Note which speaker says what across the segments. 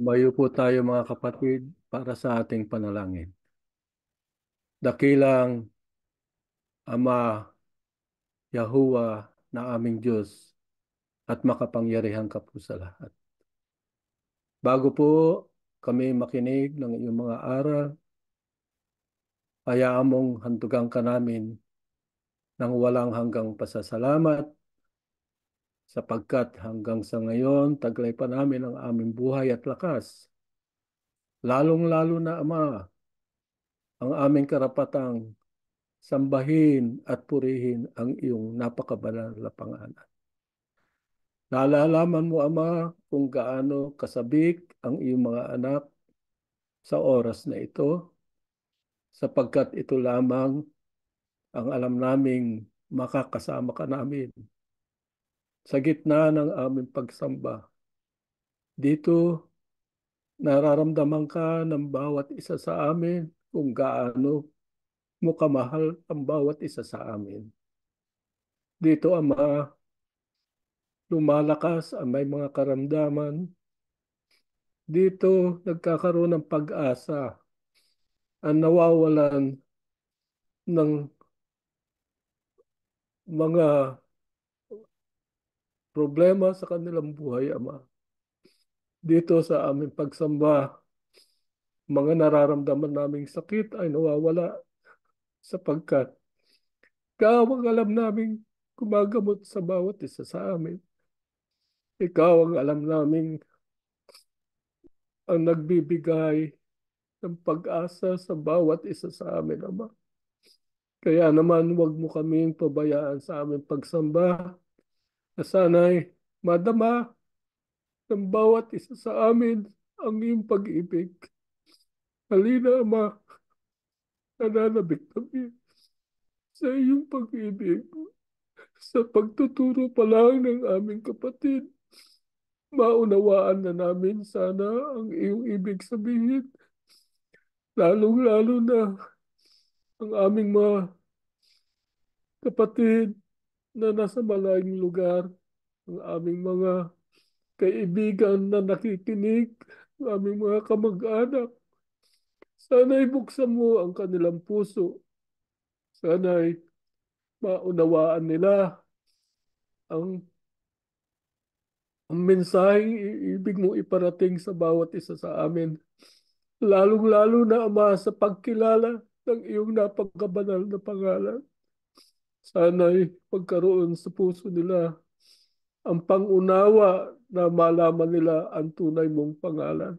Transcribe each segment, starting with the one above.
Speaker 1: Tumayo po tayo mga kapatid para sa ating panalangin. Dakilang Ama Yahuwah na aming Diyos at makapangyarihan ka po sa lahat. Bago po kami makinig ng iyong mga aral, hayaan mong handugan ka namin ng walang hanggang pasasalamat sapagkat hanggang sa ngayon taglay pa namin ang aming buhay at lakas. Lalong-lalo na Ama, ang aming karapatang sambahin at purihin ang iyong napakabanal na pangalan. Nalalaman mo, Ama, kung gaano kasabik ang iyong mga anak sa oras na ito, sapagkat ito lamang ang alam naming makakasama ka namin sa gitna ng aming pagsamba. Dito, nararamdaman ka ng bawat isa sa amin kung gaano mo kamahal ang bawat isa sa amin. Dito, Ama, lumalakas ang may mga karamdaman. Dito, nagkakaroon ng pag-asa ang nawawalan ng mga problema sa kanilang buhay, Ama. Dito sa aming pagsamba, mga nararamdaman naming sakit ay nawawala sapagkat ikaw ang alam naming gumagamot sa bawat isa sa amin. Ikaw ang alam naming ang nagbibigay ng pag-asa sa bawat isa sa amin, Ama. Kaya naman huwag mo kaming pabayaan sa aming pagsamba na sana'y madama ng bawat isa sa amin ang iyong pag-ibig. Halina, Ama, nananabik kami sa iyong pag-ibig. Sa pagtuturo pa lang ng aming kapatid, maunawaan na namin sana ang iyong ibig sabihin. Lalong-lalo na ang aming mga kapatid na nasa malayong lugar, ang aming mga kaibigan na nakikinig, ang aming mga kamag-anak. Sana'y buksan mo ang kanilang puso. Sana'y maunawaan nila ang, ang mensaheng ibig mo iparating sa bawat isa sa amin. Lalong-lalo na, Ama, sa pagkilala ng iyong napakabanal na pangalan. Sana'y pagkaroon sa puso nila ang pangunawa na malaman nila ang tunay mong pangalan.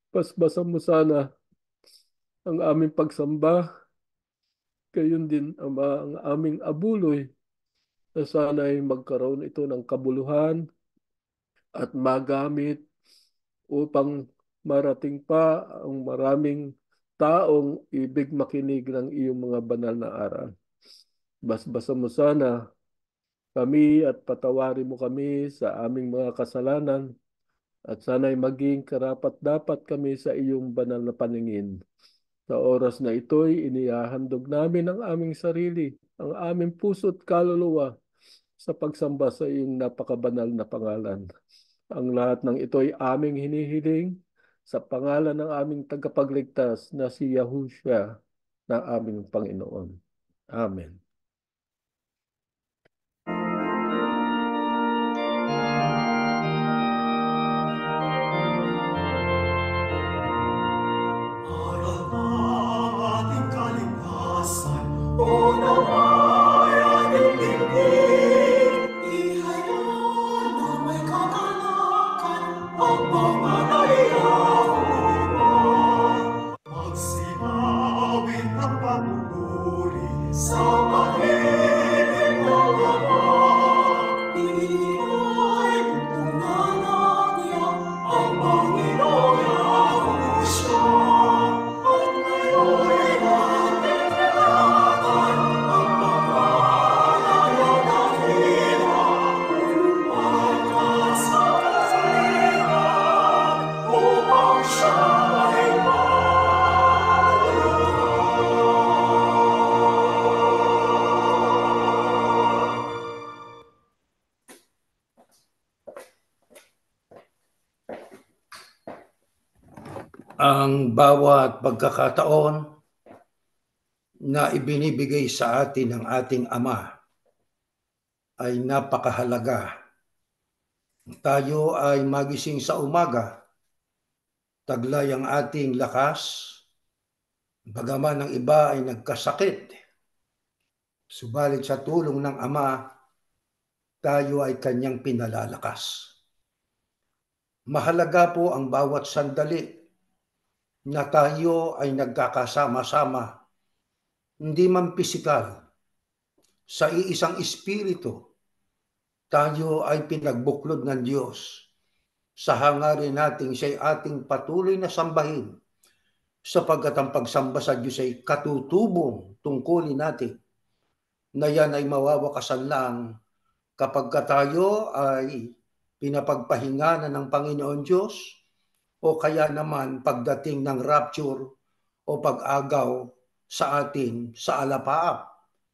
Speaker 1: Pasbasan mo sana ang aming pagsamba, gayon din, Ama, ang aming abuloy na sana'y magkaroon ito ng kabuluhan at magamit upang marating pa ang maraming taong ibig makinig ng iyong mga banal na aral. Basbasan mo sana kami at patawarin mo kami sa aming mga kasalanan at sana'y maging karapat-dapat kami sa iyong banal na paningin. Sa oras na ito'y inihahandog namin ang aming sarili, ang aming puso't kaluluwa sa pagsamba sa iyong napakabanal na pangalan. Ang lahat ng ito'y aming hinihiling sa pangalan ng aming tagapagligtas na si Yahushua na aming Panginoon. Amen.
Speaker 2: Ang bawat pagkakataon na ibinibigay sa atin ng ating Ama ay napakahalaga. Tayo ay magising sa umaga, taglay ang ating lakas, bagaman ang iba ay nagkasakit. Subalit sa tulong ng Ama, tayo ay kanyang pinalalakas. Mahalaga po ang bawat sandali na tayo ay nagkakasama-sama, hindi man pisikal, sa iisang espiritu. Tayo ay pinagbuklod ng Diyos sa hangarin nating siya'y ating patuloy na sambahin, sapagkat ang pagsamba sa Diyos ay katutubong tungkulin natin, na yan ay mawawakasan lang kapag tayo ay pinapagpahinganan ng Panginoon Diyos, o kaya naman pagdating ng rapture o pag-agaw sa atin sa alapaap,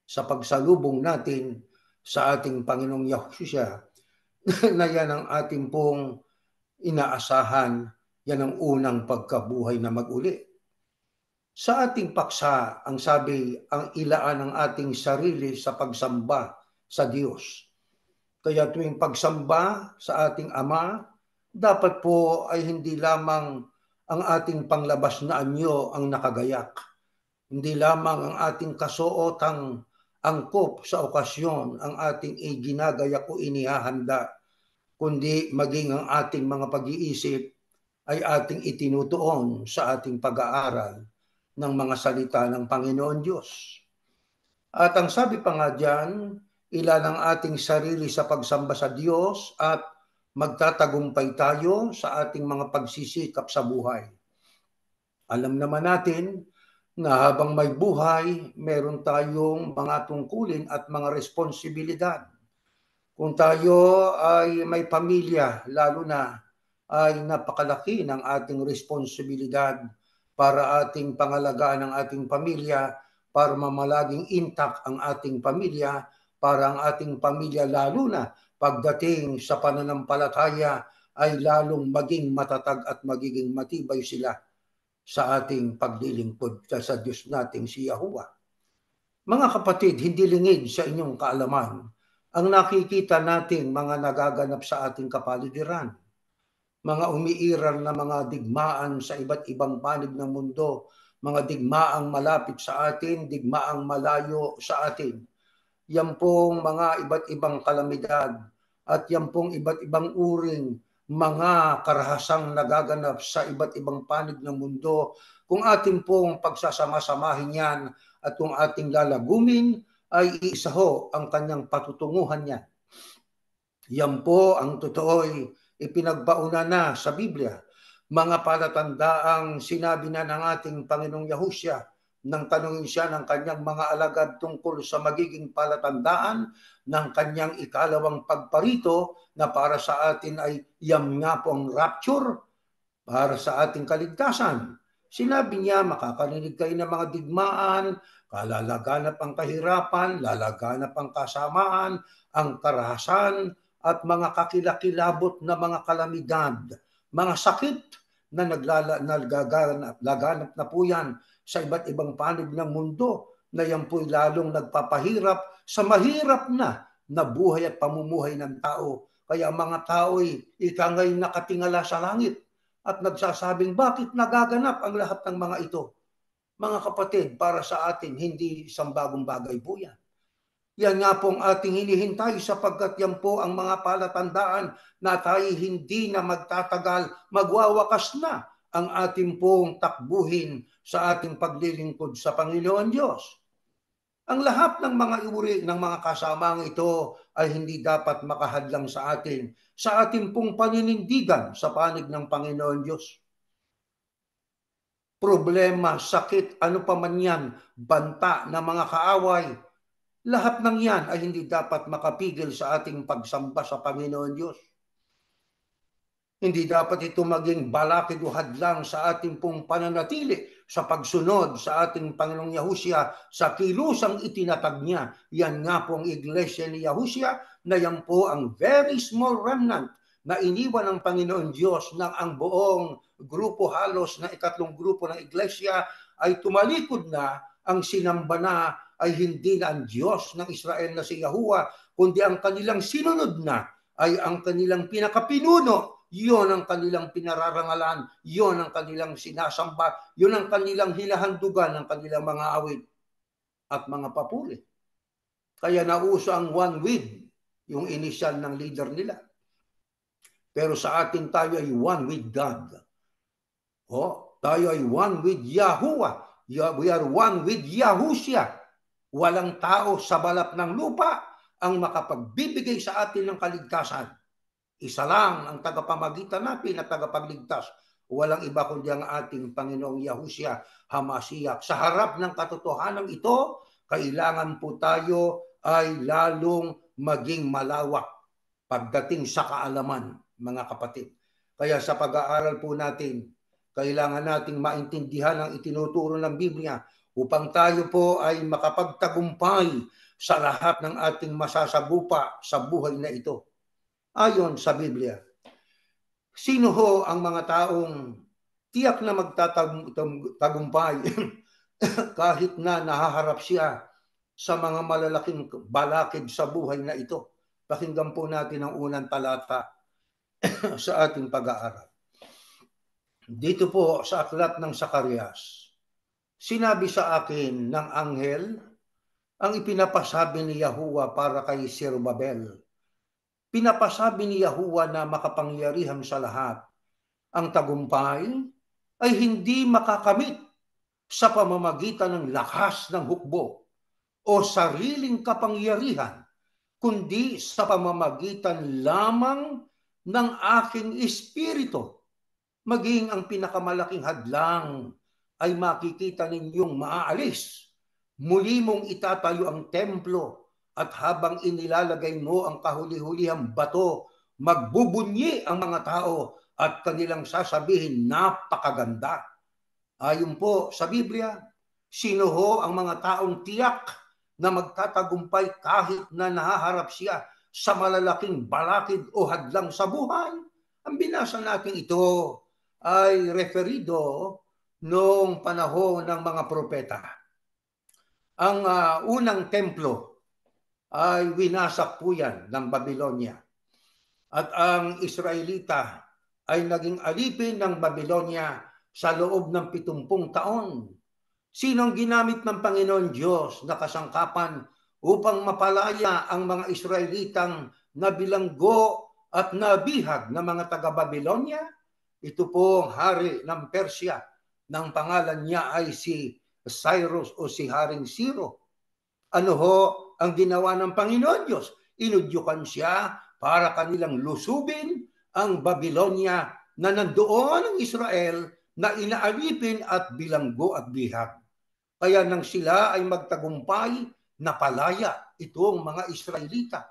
Speaker 2: sa pagsalubong natin sa ating Panginoong Yahushua, na yan ang ating pong inaasahan, yan ang unang pagkabuhay na mag-uli. Sa ating paksa, ang sabi, ang ilaan ng ating sarili sa pagsamba sa Diyos. Kaya tuwing pagsamba sa ating Ama, dapat po ay hindi lamang ang ating panglabas na anyo ang nakagayak. Hindi lamang ang ating kasuotang angkop sa okasyon ang ating iginagayak o inihahanda, kundi maging ang ating mga pag-iisip ay ating itinutuon sa ating pag-aaral ng mga salita ng Panginoon Diyos. At ang sabi pa nga diyan, ilan ang ating sarili sa pagsamba sa Diyos at magtatagumpay tayo sa ating mga pagsisikap sa buhay. Alam naman natin na habang may buhay, meron tayong mga tungkulin at mga responsibilidad. Kung tayo ay may pamilya, lalo na, ay napakalaki ng ating responsibilidad para ating pangalagaan ang ating pamilya, para mamalaging intact ang ating pamilya, para ang ating pamilya lalo na pagdating sa pananampalataya ay lalong maging matatag at magiging matibay sila sa ating paglilingkod sa Diyos nating si Yahuwah. Mga kapatid, hindi lingid sa inyong kaalaman ang nakikita nating mga nagaganap sa ating kapaligiran. Mga umiiral na mga digmaan sa iba't ibang panig ng mundo, mga digmaang malapit sa atin, digmaang malayo sa atin. Yan pong mga iba't ibang kalamidad at yan pong iba't ibang uring mga karahasang nagaganap sa iba't ibang panig ng mundo. Kung ating pong pagsasama-samahin yan at kung ating lalagumin, ay iisa ho ang kanyang patutunguhan niya. Yan po ang totoo'y ipinagbauna na sa Biblia. Mga palatandaang sinabi na ng ating Panginoong Yahushua nang tanungin siya ng kanyang mga alagad tungkol sa magiging palatandaan ng kanyang ikalawang pagparito na para sa atin ay yam nga po ang rapture para sa ating kaligtasan. Sinabi niya, makakarinig kayo ng mga digmaan, lalaganap ang kahirapan, lalaganap ang kasamaan, ang karahasan, at mga kakilakilabot na mga kalamidad, mga sakit na laganap na po yan sa iba't ibang panig ng mundo, na yan po'y lalong nagpapahirap sa mahirap na buhay at pamumuhay ng tao. Kaya mga tao'y ikangay nakatingala sa langit at nagsasabing, bakit nagaganap ang lahat ng mga ito? Mga kapatid, para sa atin, hindi isang bagong bagay po yan. Yan nga pong ating hinihintay sapagkat yan po ang mga palatandaan na tayo hindi na magtatagal, magwawakas na ang ating pong takbuhin sa ating paglilingkod sa Panginoon Diyos. Ang lahat ng mga uri ng mga kasamang ito ay hindi dapat makahadlang sa ating pong paninindigan sa panig ng Panginoon Diyos. Problema, sakit, ano pa man yan, banta na mga kaaway, lahat ng yan ay hindi dapat makapigil sa ating pagsamba sa Panginoon Diyos. Hindi dapat ito maging balakid o hadlang sa ating pong pananatili sa pagsunod sa ating Panginoong Yahushua sa kilusang itinatag niya. Yan nga po ang iglesia ni Yahushua, na yan po ang very small remnant na iniwan ng Panginoon Diyos ng ang buong grupo, halos na ikatlong grupo ng iglesia ay tumalikod na. Ang sinamba na ay hindi na ang Diyos ng Israel na si Yahuwah, kundi ang kanilang sinunod na ay ang kanilang pinakapinuno. Yun ang kanilang pinararangalan, yun ang kanilang sinasamba, yun ang kanilang hinahandugan ng kanilang mga awit at mga papuri. Kaya nauso ang one with, yung initial ng leader nila. Pero sa atin, tayo ay one with God. Tayo ay one with Yahuwah. We are one with Yahushua. Walang tao sa balat ng lupa ang makapagbibigay sa atin ng kaligtasan. Isa lang ang tagapamagitan natin at tagapagligtas. Walang iba kundi ang ating Panginoong Yahushua HaMashiach. Sa harap ng katotohanan ito, kailangan po tayo ay lalong maging malawak pagdating sa kaalaman, mga kapatid. Kaya sa pag-aaral po natin, kailangan nating maintindihan ang itinuturo ng Biblia. upang tayo po ay makapagtagumpay sa lahat ng ating masasagupa sa buhay na ito. Ayon sa Biblia, sino ho ang mga taong tiyak na magtatagumpay kahit na nahaharap siya sa mga malalaking balakid sa buhay na ito? Pakinggan po natin ang unang talata sa ating pag-aaral. Dito po sa aklat ng Zacarias, sinabi sa akin ng anghel ang ipinapasabi ni Yahuwah para kay Zerubbabel. Pinapasabi ni Yahuwah na makapangyarihan sa lahat. Ang tagumpay ay hindi makakamit sa pamamagitan ng lakas ng hukbo o sariling kapangyarihan, kundi sa pamamagitan lamang ng aking espiritu. Maging ang pinakamalaking hadlang ay makikita ninyong maaalis. Muli mong itatayo ang templo at habang inilalagay mo ang kahuli-hulihang bato, magbubunyi ang mga tao at kanilang sasabihin, napakaganda. Ayon po sa Biblia, sino ho ang mga taong tiyak na magtatagumpay kahit na nahaharap siya sa malalaking balakid o hadlang sa buhay? Ang binasa natin ito ay referido noong panahon ng mga propeta. Ang unang templo ay winasak po yan ng Babylonia. At ang Israelita ay naging alipin ng Babylonia sa loob ng 70 taon. Sinong ginamit ng Panginoon Diyos na kasangkapan upang mapalaya ang mga Israelitang nabilanggo at nabihag ng mga taga-Babylonia? Ito po ang hari ng Persia. Nang pangalan niya ay si Cyrus o si Haring Ciro. Ano ho ang ginawa ng Panginoon Diyos? Inudyukan siya para kanilang lusubin ang Babylonia na nandoon ang Israel na inaalipin at bilanggo at bihag. Kaya nang sila ay magtagumpay, napalaya itong mga Israelita.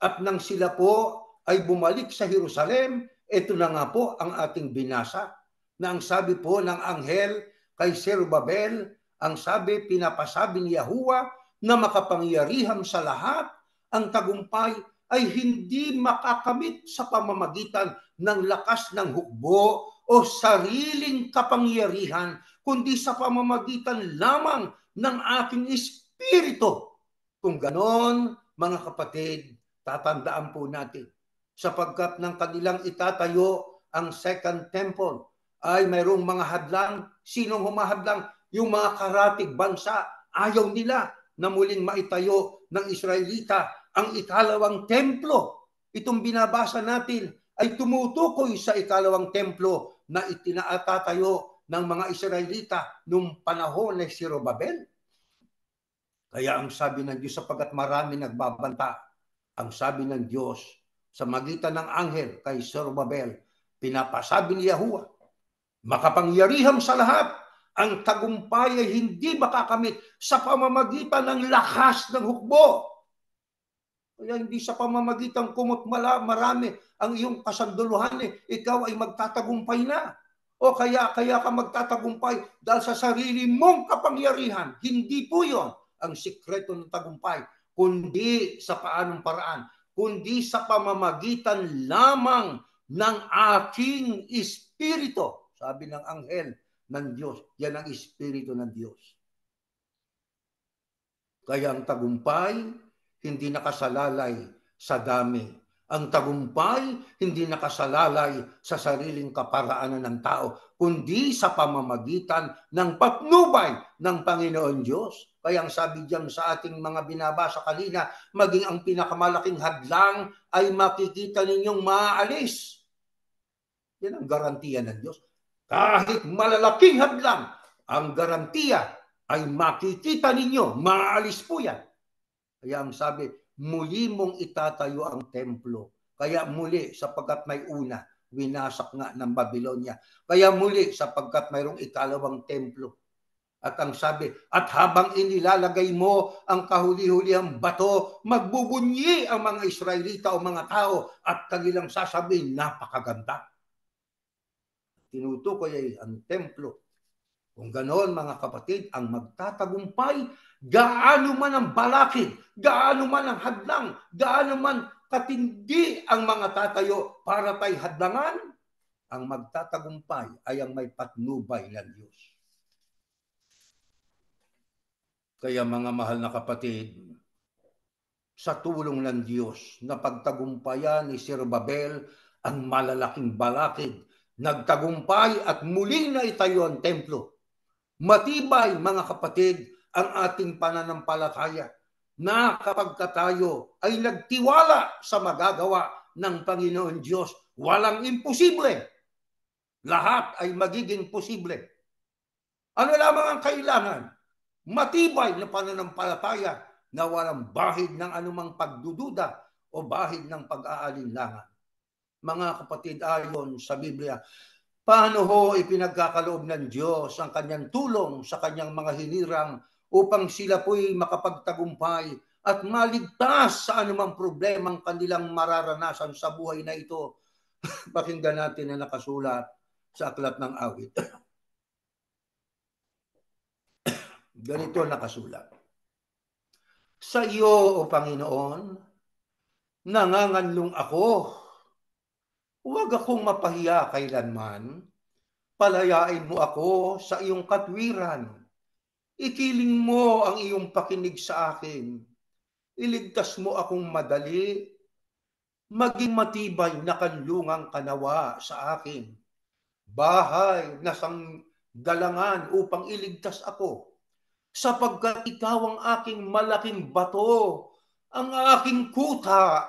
Speaker 2: At nang sila po ay bumalik sa Jerusalem, ito na nga po ang ating binasa na ang sabi po ng anghel kay Zerubbabel, ang sabi, pinapasabi ni Yahuwah na makapangyarihan sa lahat, ang tagumpay ay hindi makakamit sa pamamagitan ng lakas ng hukbo o sariling kapangyarihan, kundi sa pamamagitan lamang ng aking espiritu. Kung ganon, mga kapatid, tatandaan po natin, sapagkat ng kanilang itatayo ang second temple ay mayroong mga hadlang. Sinong humahadlang? Yung mga karatig bansa. Ayaw nila na muling maitayo ng Israelita ang ikalawang templo. Itong binabasa natin ay tumutukoy sa ikalawang templo na itinatatayo ng mga Israelita noong panahon ni Zerubbabel. Kaya ang sabi ng Diyos, sapagkat marami nagbabanta, ang sabi ng Diyos sa magitan ng anghel kay Zerubbabel, pinapasabi ni Yahuwah, makapangyarihan sa lahat, ang tagumpay ay hindi makakamit sa pamamagitan ng lakas ng hukbo. Kaya hindi sa pamamagitan kumot marami ang iyong kasanduluhan, ikaw ay magtatagumpay na. O kaya ka magtatagumpay dahil sa sarili mong kapangyarihan. Hindi po yon ang sikreto ng tagumpay, kundi sa paanong paraan, kundi sa pamamagitan lamang ng aking espiritu. Sabi ng anghel ng Diyos, yan ang espiritu ng Diyos. Kaya ang tagumpay, hindi nakasalalay sa dami. Ang tagumpay, hindi nakasalalay sa sariling kaparaanan ng tao, kundi sa pamamagitan ng patnubay ng Panginoon Diyos. Kaya ang sabi diyan sa ating mga binabasa kanina, maging ang pinakamalaking hadlang ay makikita ninyong maaalis. Yan ang garantiya ng Diyos. Kahit malalaking hadlang, ang garantiya ay makikita ninyo, maaalis po yan. Kaya ang sabi, muli mong itatayo ang templo. Kaya muli, sapagkat may una, winasak nga ng Babylonia. Kaya muli, sapagkat mayroong ikalawang templo. At ang sabi, at habang inilalagay mo ang kahuli-hulihang bato, magbubunyi ang mga Israelita o mga tao at kanilang sasabihin, napakaganda. Tinutukoy ay ang templo. Kung ganoon mga kapatid, ang magtatagumpay, gaano man ang balakid, gaano man ang hadlang, gaano man katindi ang mga tatayo para tay hadlangan, ang magtatagumpay ay ang may patnubay ng Diyos. Kaya mga mahal na kapatid, sa tulong ng Diyos, napagtagumpayan ni Zerubbabel ang malalaking balakid, nagtagumpay at muli na itayo ang templo. Matibay mga kapatid ang ating pananampalataya na kapag tayo ay nagtiwala sa magagawa ng Panginoon Diyos, walang imposible. Lahat ay magiging posible. Ano lamang ang kailangan? Matibay na pananampalataya na walang bahid ng anumang pagdududa o bahid ng pag-aalinlangan. Mga kapatid, ayon sa Biblia, paano ho ipinagkakaloob ng Diyos ang kanyang tulong sa kanyang mga hinirang upang sila po'y makapagtagumpay at maligtas sa anumang problemang kanilang mararanasan sa buhay na ito? Pakinggan natin na nakasulat sa Aklat ng Awit. Ganito nakasulat. Sa iyo, O Panginoon, nanganganlong ako. Huwag akong mapahiya kailanman. Palayain mo ako sa iyong katwiran. Ikiling mo ang iyong pakinig sa akin. Iligtas mo akong madali. Maging matibay na kanlungang kanawa sa akin. Bahay na sanggalangan upang iligtas ako. Sapagkat ikaw ang aking malaking bato, ang aking kuta.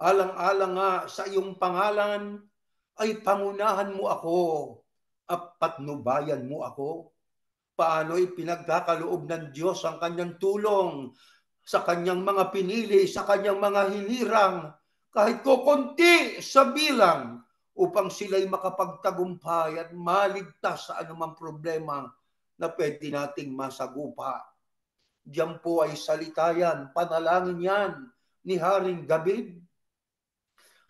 Speaker 2: Alang-alang nga sa iyong pangalan ay pangunahan mo ako at patnubayan mo ako. Paano'y pinagkakaloob ng Diyos ang kanyang tulong sa kanyang mga pinili, sa kanyang mga hinirang, kahit kukunti sa bilang, upang sila'y makapagtagumpay at maligtas sa anumang problema na pwede nating masagupa. Diyan po ay salita yan, panalangin yan ni Haring David.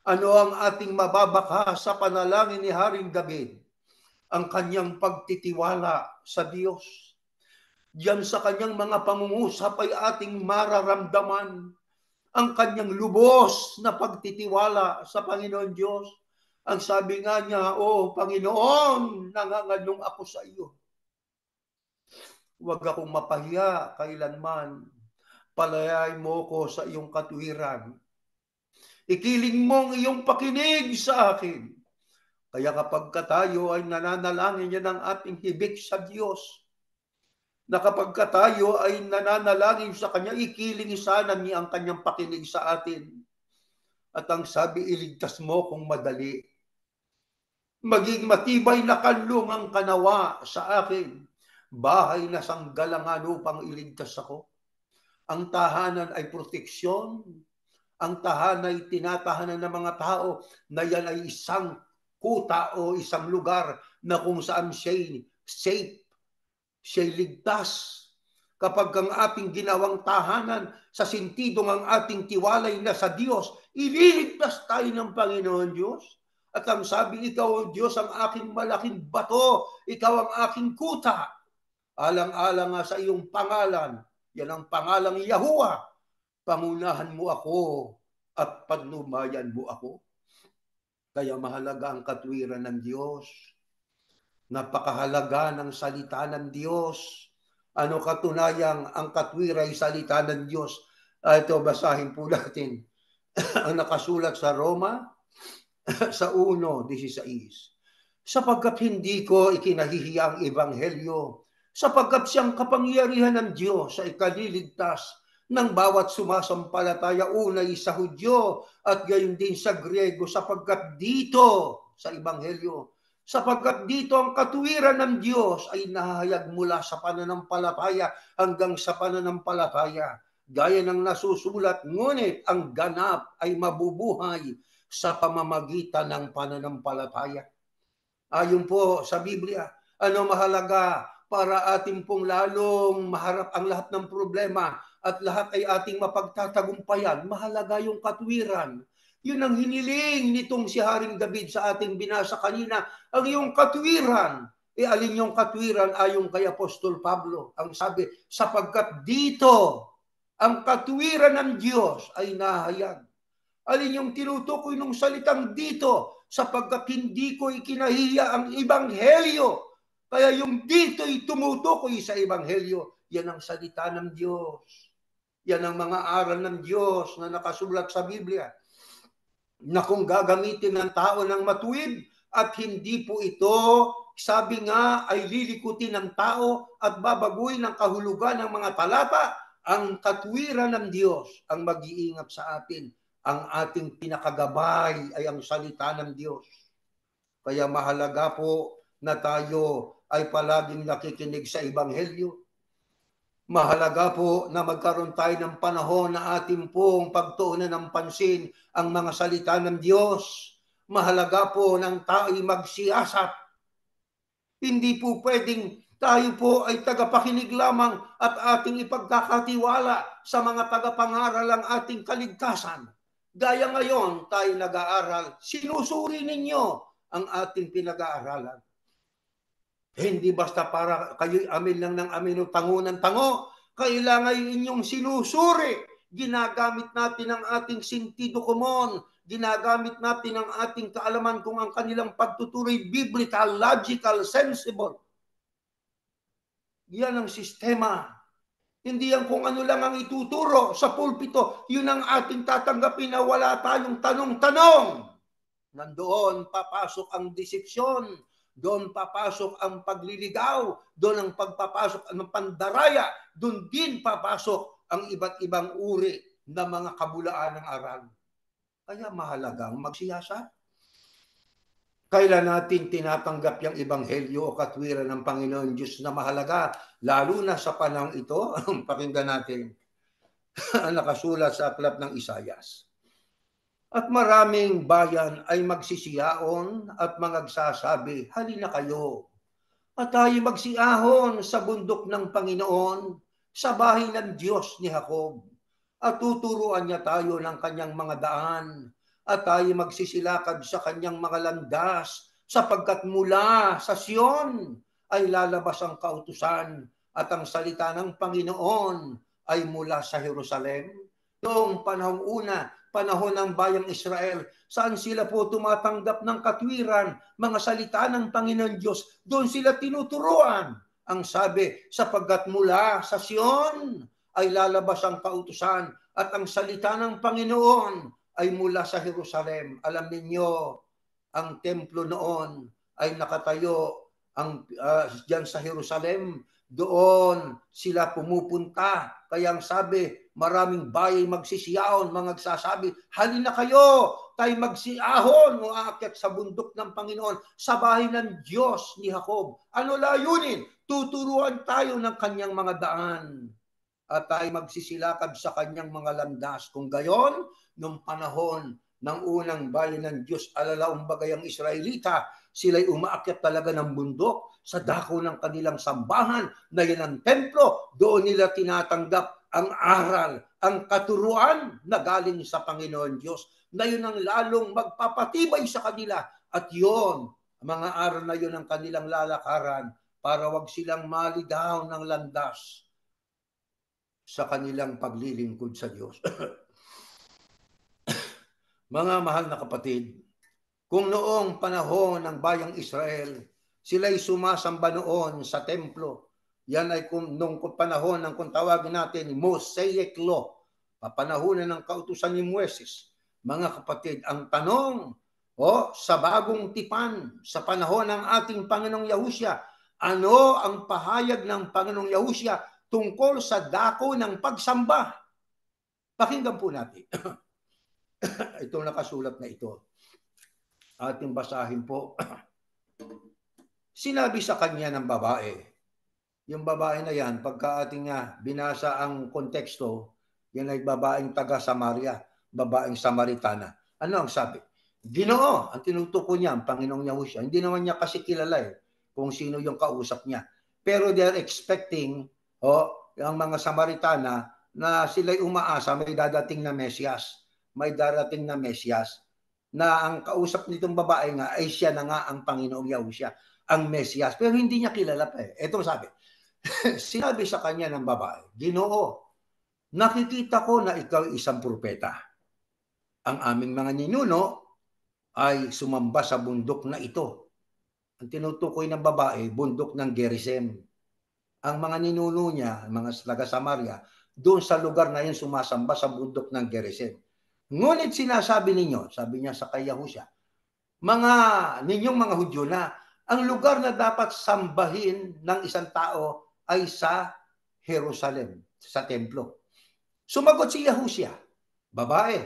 Speaker 2: Ano ang ating mababaka sa panalangin ni Haring David? Ang kanyang pagtitiwala sa Diyos. Diyan sa kanyang mga pangungusap ay ating mararamdaman ang kanyang lubos na pagtitiwala sa Panginoon Diyos. Ang sabi nga niya, O Panginoon, nangangalong ako sa iyo. Huwag akong mapahiya kailanman. Palayain mo ko sa iyong katwiran. Ikiling mo ang iyong pakinig sa akin. Kaya kapag tayo ay nananalangin yan ang ating hibik sa Diyos, na kapag tayo ay nananalangin sa Kanya, ikiling sana niya ang Kanyang pakinig sa atin. At ang sabi, iligtas mo kung madali. Maging matibay na kanlungang kanawa sa akin. Bahay na sanggalangan upang iligtas ako. Ang tahanan ay proteksyon. Ang tahanan ay tinatahanan ng mga tao na yan ay isang kuta o isang lugar na kung saan siya'y safe, siya'y ligtas. Kapag ang ating ginawang tahanan sa sintidong ang ating tiwalay na sa Diyos, ililigtas tayo ng Panginoon Diyos. At ang sabi, ikaw, Diyos, ang aking malaking bato, ikaw ang aking kuta. Alang-alang sa iyong pangalan, yan ang pangalang Yahuwah. Pangunahan mo ako at patnubayan mo ako. Kaya mahalaga ang katwiran ng Diyos. Napakahalaga ng salita ng Diyos. Ano katunayang ang katwiran ay salita ng Diyos? Ito, basahin po natin. Ang nakasulat sa Roma, sa 1:16. Sapagkat hindi ko ikinahihiya ang ebanghelyo, sapagkat siyang kapangyarihan ng Diyos sa ikaliligtas ng bawat sumasampalataya, unay sa Hudyo at gayon din sa Griego, sapagkat dito sa ebanghelyo, sapagkat dito ang katuwiran ng Diyos ay nahayag mula sa pananampalataya hanggang sa pananampalataya. Gaya ng nasusulat, ngunit ang ganap ay mabubuhay sa pamamagitan ng pananampalataya. Ayon po sa Biblia, ano mahalaga para ating pong lalong maharap ang lahat ng problema at lahat ay ating mapagtatagumpayan? Mahalaga yung katwiran. Yun ang hiniling nitong si Haring David sa ating binasa kanina, ang iyong katwiran. Alin yung katwiran ayon kay Apostol Pablo? Ang sabi, sapagkat dito ang katwiran ng Diyos ay nahayag. Alin yung tinutukoy ng salitang dito? Sapagkat hindi ko ikinahiya ang Ebanghelyo. Kaya yung dito'y tumutukoy sa Ebanghelyo. Yan ang salita ng Diyos. Yan ang mga aral ng Diyos na nakasulat sa Biblia. Na kung gagamitin ng tao ng matuwid at hindi po ito, sabi nga, ay lilikutin ng tao at babaguhin ng kahulugan ng mga talata, ang katwiran ng Diyos ang mag-iingat sa atin. Ang ating pinakagabay ay ang salita ng Diyos. Kaya mahalaga po na tayo ay palaging nakikinig sa Ebanghelyo. Mahalaga po na magkaroon tayo ng panahon na ating pong pagtuunan ng pansin ang mga salita ng Diyos. Mahalaga po ng tayo magsiyasat. Hindi po pwedeng tayo po ay tagapakinig lamang at ating ipagkakatiwala sa mga tagapangaral ang ating kaligtasan. Gaya ngayon tayo nag-aaral, sinusuri ninyo ang ating pinag-aaralan. Hindi basta para kayo'y amin lang ng amin o tango ng tango. Kailangan inyong sinusuri. Ginagamit natin ang ating sentido komon. Ginagamit natin ang ating kaalaman kung ang kanilang pagtutuloy biblical, logical, sensible. Yan ang sistema. Hindi yan kung ano lang ang ituturo sa pulpito. Yun ang ating tatanggapin na wala tayong tanong-tanong. Nandoon papasok ang desipsyon. Doon papasok ang pagliligaw, doon ang pagpapasok ng pandaraya, doon din papasok ang iba't ibang uri ng mga kabulaan ng aral. Kaya mahalagang magsiyasat. Kailan natin tinatanggap yung Ebanghelyo o katwiran ng Panginoon Diyos na mahalaga, lalo na sa panahon ito, pakinggan natin ang nakasulat sa aklat ng Isayas. At maraming bayan ay magsisiyaon at magsasabi, halina kayo. At tayo magsiyahon sa bundok ng Panginoon, sa bahay ng Diyos ni Jacob. At tuturuan niya tayo ng kanyang mga daan. At tayo magsisilakad sa kanyang mga landas, sapagkat mula sa Sion ay lalabas ang kautusan at ang salita ng Panginoon ay mula sa Jerusalem. Noong panahong una, panahon ng bayang Israel, saan sila po tumatanggap ng katwiran, mga salita ng Panginoon Diyos, doon sila tinuturuan. Ang sabi, sapagkat mula sa Sion ay lalabas ang kautusan at ang salita ng Panginoon ay mula sa Jerusalem. Alam ninyo, ang templo noon ay nakatayo diyan sa Jerusalem. Doon sila pumupunta. Kaya ang sabi, maraming bayan magsisiyaon, magsasabi, halina kayo, tayo magsiyahon o aakyat sa bundok ng Panginoon, sa bahay ng Diyos ni Jacob. Ano layunin? Tuturuan tayo ng kanyang mga daan at tayo magsisilakad sa kanyang mga landas. Kung gayon, nung panahon ng unang bayan ng Diyos, alalaong bagay ang Israelita, sila'y umaakyat talaga ng bundok sa dako ng kanilang sambahan na yan ang templo. Doon nila tinatanggap ang aral, ang katuruan na galing sa Panginoon Diyos, na yun ang lalong magpapatibay sa kanila. At yun, mga aral na yun ang kanilang lalakaran para wag silang maligaw ng landas sa kanilang paglilingkod sa Diyos. Mga mahal na kapatid, kung noong panahon ng bayang Israel, sila'y sumasamba noon sa templo, yan ay nung panahon ng kung tawagin natin Mosaic Law, papanahonan ng kautusan ni Moises. Mga kapatid, ang tanong, sa bagong tipan, sa panahon ng ating Panginoong Yahusya, ano ang pahayag ng Panginoong Yahusya tungkol sa dako ng pagsamba? Pakinggan po natin. Itong nakasulat na ito. Ating basahin po. Sinabi sa kanya ng babae, yung babae na yan, pagka ating binasa ang konteksto, yan ay babaeng taga Samaria, babaeng Samaritana. Ano ang sabi? Ginoo, ang tinutukoy niya, ang Panginoong Yahusya. Hindi naman niya kasi kilala kung sino yung kausap niya. Pero they are expecting, ang mga Samaritana, na sila'y umaasa, may dadating na Mesyas. May darating na Mesyas, na ang kausap nitong babae nga ay siya na nga ang Panginoong Yahusya. ang Mesiyas. Pero hindi niya kilala pa eh. Ito sabi, sinabi sa kanya ng babae, Ginoo, nakikita ko na ikaw isang propeta. Ang aming mga ninuno ay sumamba sa bundok na ito. Ang tinutukoy ng babae, bundok ng Gerizim. Ang mga ninuno niya, mga taga Samaria, doon sa lugar na yun sumasamba sa bundok ng Gerizim. Ngunit sinasabi ninyo, sabi niya sa kay Yahusya, ninyong mga Hudyo na ang lugar na dapat sambahin ng isang tao ay sa Jerusalem, sa templo. Sumagot si Yahusya, babae,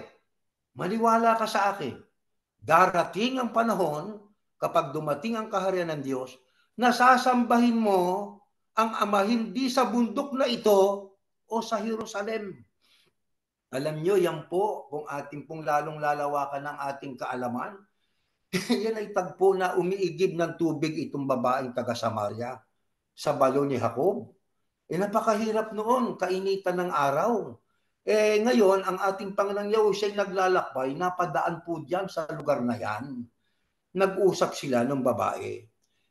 Speaker 2: maniwala ka sa akin. Darating ang panahon kapag dumating ang kaharian ng Diyos na sasambahin mo ang Ama hindi sa bundok na ito o sa Jerusalem. Alam nyo, yan po, kung ating pong lalong lalawakan ng ating kaalaman, yan ay tagpo na umiigib ng tubig itong babaeng taga Samaria sa balo ni Jacob. Napakahirap noon, kainitan ng araw. Ngayon, ang ating Panginoong Yahushua ay naglalakbay, napadaan po dyan sa lugar na yan. Nag-usap sila ng babae.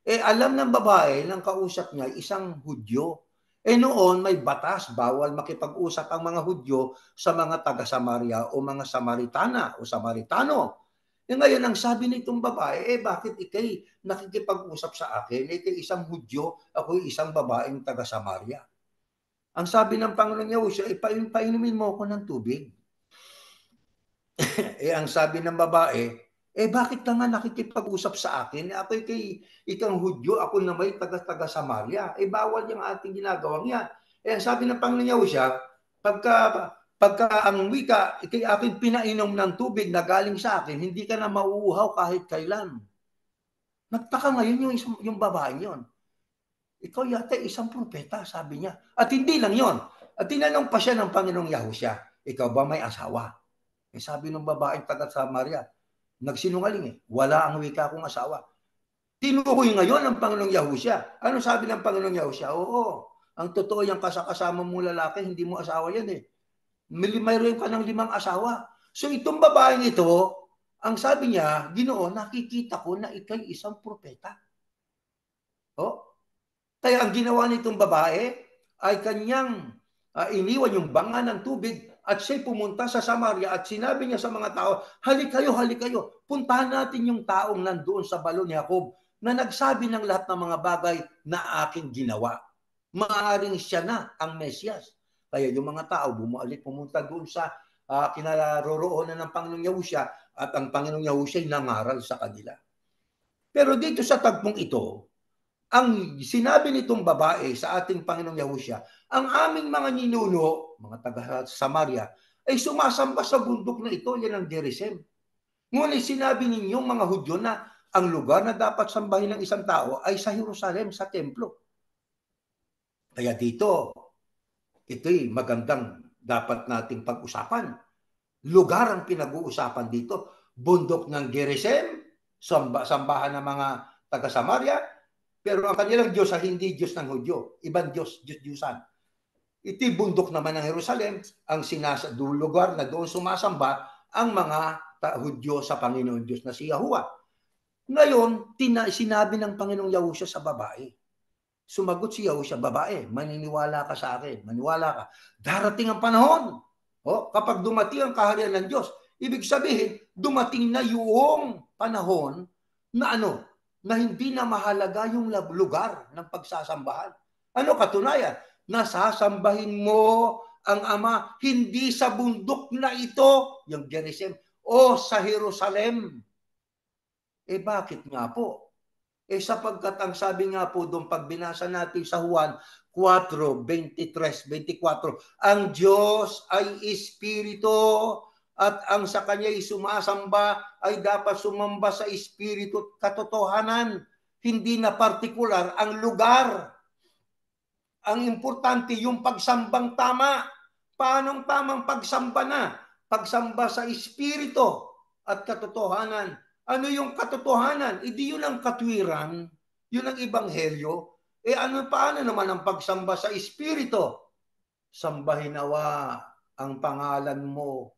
Speaker 2: Alam ng babae, ng kausap niya, isang Hudyo. Noon, may batas, bawal makipag-usap ang mga Hudyo sa mga taga-Samaria o mga Samaritana o Samaritano. Ngayon, ang sabi nitong babae, bakit ikay nakikipag-usap sa akin? Ikay isang Hudyo, ako isang babaeng taga-Samaria. Ang sabi ng Panginoong Yahushua, painumin mo ako ng tubig. Ang sabi ng babae, bakit ka nga nakikipag-usap sa akin? Ako ikang Hudyo, ako na may taga-Samaria. Bawal yung ating ginagawang yan. Ang sabi ng Panginoong Yahushua, pagka ang wika, ikay akin pinainom ng tubig na galing sa akin, hindi ka na mauuhaw kahit kailan. Nagtaka ngayon yung babae yon. Ikaw yata isang propeta, sabi niya. At hindi lang yon. At tinanong pa siya ng Panginoong Yahushua, ikaw ba may asawa? Sabi ng babaeng taga-Samaria, nagsinungaling wala ang wika kong asawa. Tinukoy ngayon ng Panginoong Yahushua. Ano sabi ng Panginoong Yahushua? Oo, ang totoo yung kasama mong lalaki, hindi mo asawa yan eh. Mayroon ka ng 5 asawa. So itong babaeng ito, ang sabi niya, Ginoo, nakikita ko na ikay isang propeta. Kaya ang ginawa nitong babae ay kanyang iniwan yung banga ng tubig at siya'y pumunta sa Samaria at sinabi niya sa mga tao, halik kayo, puntahan natin yung taong nandoon sa balo ni Jacob na nagsabi ng lahat ng mga bagay na aking ginawa. Maaaring siya na ang Mesiyas. Kaya yung mga tao pumunta doon sa kinaroroonan ng Panginoong Yahushua at ang Panginoong Yahushua ay nangaral sa kanila. Pero dito sa tagpong ito, ang sinabi nitong babae sa ating Panginoong Yahushua, ang aming mga ninuno, mga taga-Samaria, ay sumasamba sa bundok na ito, yan ang Gerizim. Ngunit sinabi ninyong mga Hudyo na ang lugar na dapat sambahin ng isang tao ay sa Jerusalem, sa templo. Kaya dito, ito'y magandang dapat nating pag-usapan. Lugar ang pinag-uusapan dito, bundok ng Gerizim, sambahan ng mga taga-Samaria, pero ang kanilang Diyos ay hindi Diyos ng Hudyo. Ibang Diyos-Diyosan. Ito'y bundok naman ng Jerusalem, ang lugar na doon sumasamba ang mga Hudyo sa Panginoon Diyos na si Yahuwah. Ngayon, sinabi ng Panginoong Yahushua sa babae. Sumagot si Yahushua, babae, maniniwala ka sa akin. Maniwala ka. Darating ang panahon. Kapag dumating ang kaharian ng Diyos, ibig sabihin, dumating na yung panahon na na hindi na mahalaga yung lugar ng pagsasambahan. Ano katunayan? Nasasambahin mo ang Ama hindi sa bundok na ito, yung Gerizim, o sa Jerusalem. Bakit nga po? Sapagkat ang sabi nga po doon, pag binasa natin sa Juan 4:23-24, ang Diyos ay Espiritu at ang sa Kanya'y sumasamba ay dapat sumamba sa Espiritu at katotohanan, hindi na partikular ang lugar. Ang importante yung pagsambang tama. Paanong tamang pagsamba na? Pagsamba sa Espiritu at katotohanan. Ano yung katotohanan? Hindi yun ang katwiran, yun ang ebanghelyo. Paano naman ang pagsamba sa Espiritu? Sambahin nawa ang pangalan mo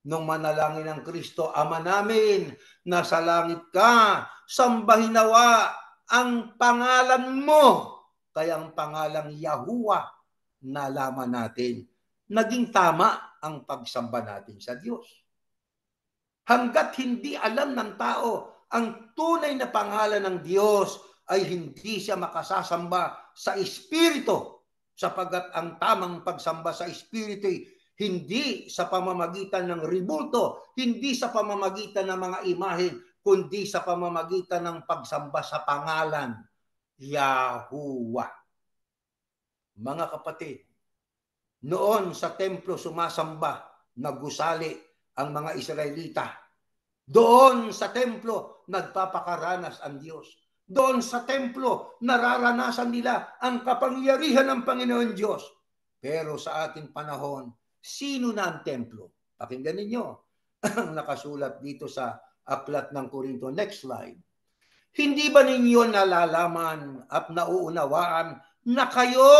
Speaker 2: nung manalangin ng Kristo, Ama namin, nasa langit ka, sambahin nawa ang pangalan mo. Kaya ang pangalang Yahuwah nalaman natin. Naging tama ang pagsamba natin sa Diyos. Hanggat hindi alam ng tao ang tunay na pangalan ng Diyos, ay hindi siya makasasamba sa Espiritu, sapagkat ang tamang pagsamba sa Espiritu hindi sa pamamagitan ng ribulto, hindi sa pamamagitan ng mga imahe, kundi sa pamamagitan ng pagsamba sa pangalan Yahuwah. Mga kapatid, noon sa templo sumasamba, nagusali ang mga Israelita. Doon sa templo, nagpapakaranas ang Diyos. Doon sa templo, nararanasan nila ang kapangyarihan ng Panginoon Diyos. Pero sa ating panahon, sino na ang templo? Pakinggan ninyo ang nakasulat dito sa Aklat ng Korinto. Next slide. Hindi ba ninyo nalalaman at nauunawaan na kayo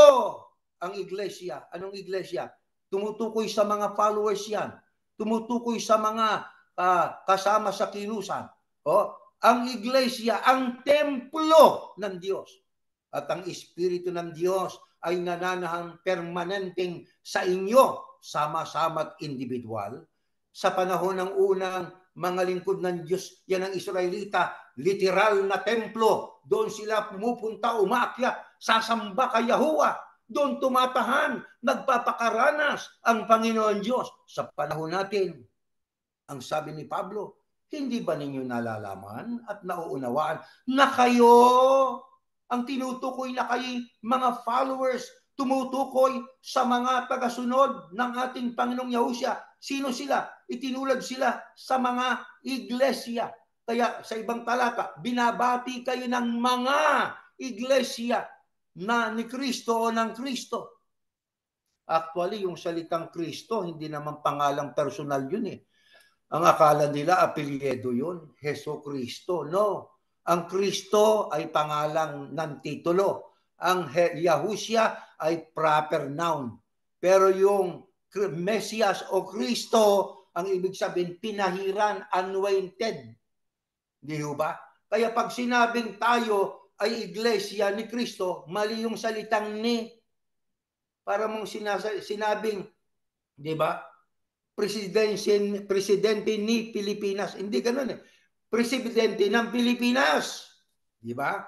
Speaker 2: ang iglesia? Anong iglesia? Tumutukoy sa mga followers yan. Tumutukoy sa mga kasama sa kilusan. Ang iglesia, ang templo ng Diyos. At ang Espiritu ng Diyos ay nananahang permanenteng sa inyo, sama-sama at individual. Sa panahon ng unang mga lingkod ng Diyos, yan ang Israelita, literal na templo. Doon sila pumupunta, umaakyat, sasamba kay Yahuwah. Doon tumatahan, nagpapakaranas ang Panginoon Diyos. Sa panahon natin, ang sabi ni Pablo, hindi ba ninyo nalalaman at nauunawaan na kayo, ang tinutukoy na kayo, mga followers, tumutukoy sa mga tagasunod ng ating Panginoong Yahushua. Sino sila? Itinulad sila sa mga iglesia. Kaya sa ibang talata, binabati kayo ng mga iglesia na ni Kristo o ng Kristo. Actually, yung salitang Kristo, hindi naman pangalang personal yun eh. Ang akala nila, apelyido yun, Heso Kristo. No, ang Kristo ay pangalang ng titulo. Ang Yahushua ay proper noun. Pero yung Mesias o Kristo, ang ibig sabihin, pinahiran, anointed. Di ba? Kaya pag sinabing tayo ay iglesia ni Kristo, mali yung salitang ni. Para mong sinabing, di ba? Presidente ni Pilipinas. Hindi ganun eh. Presidente ng Pilipinas. Di ba?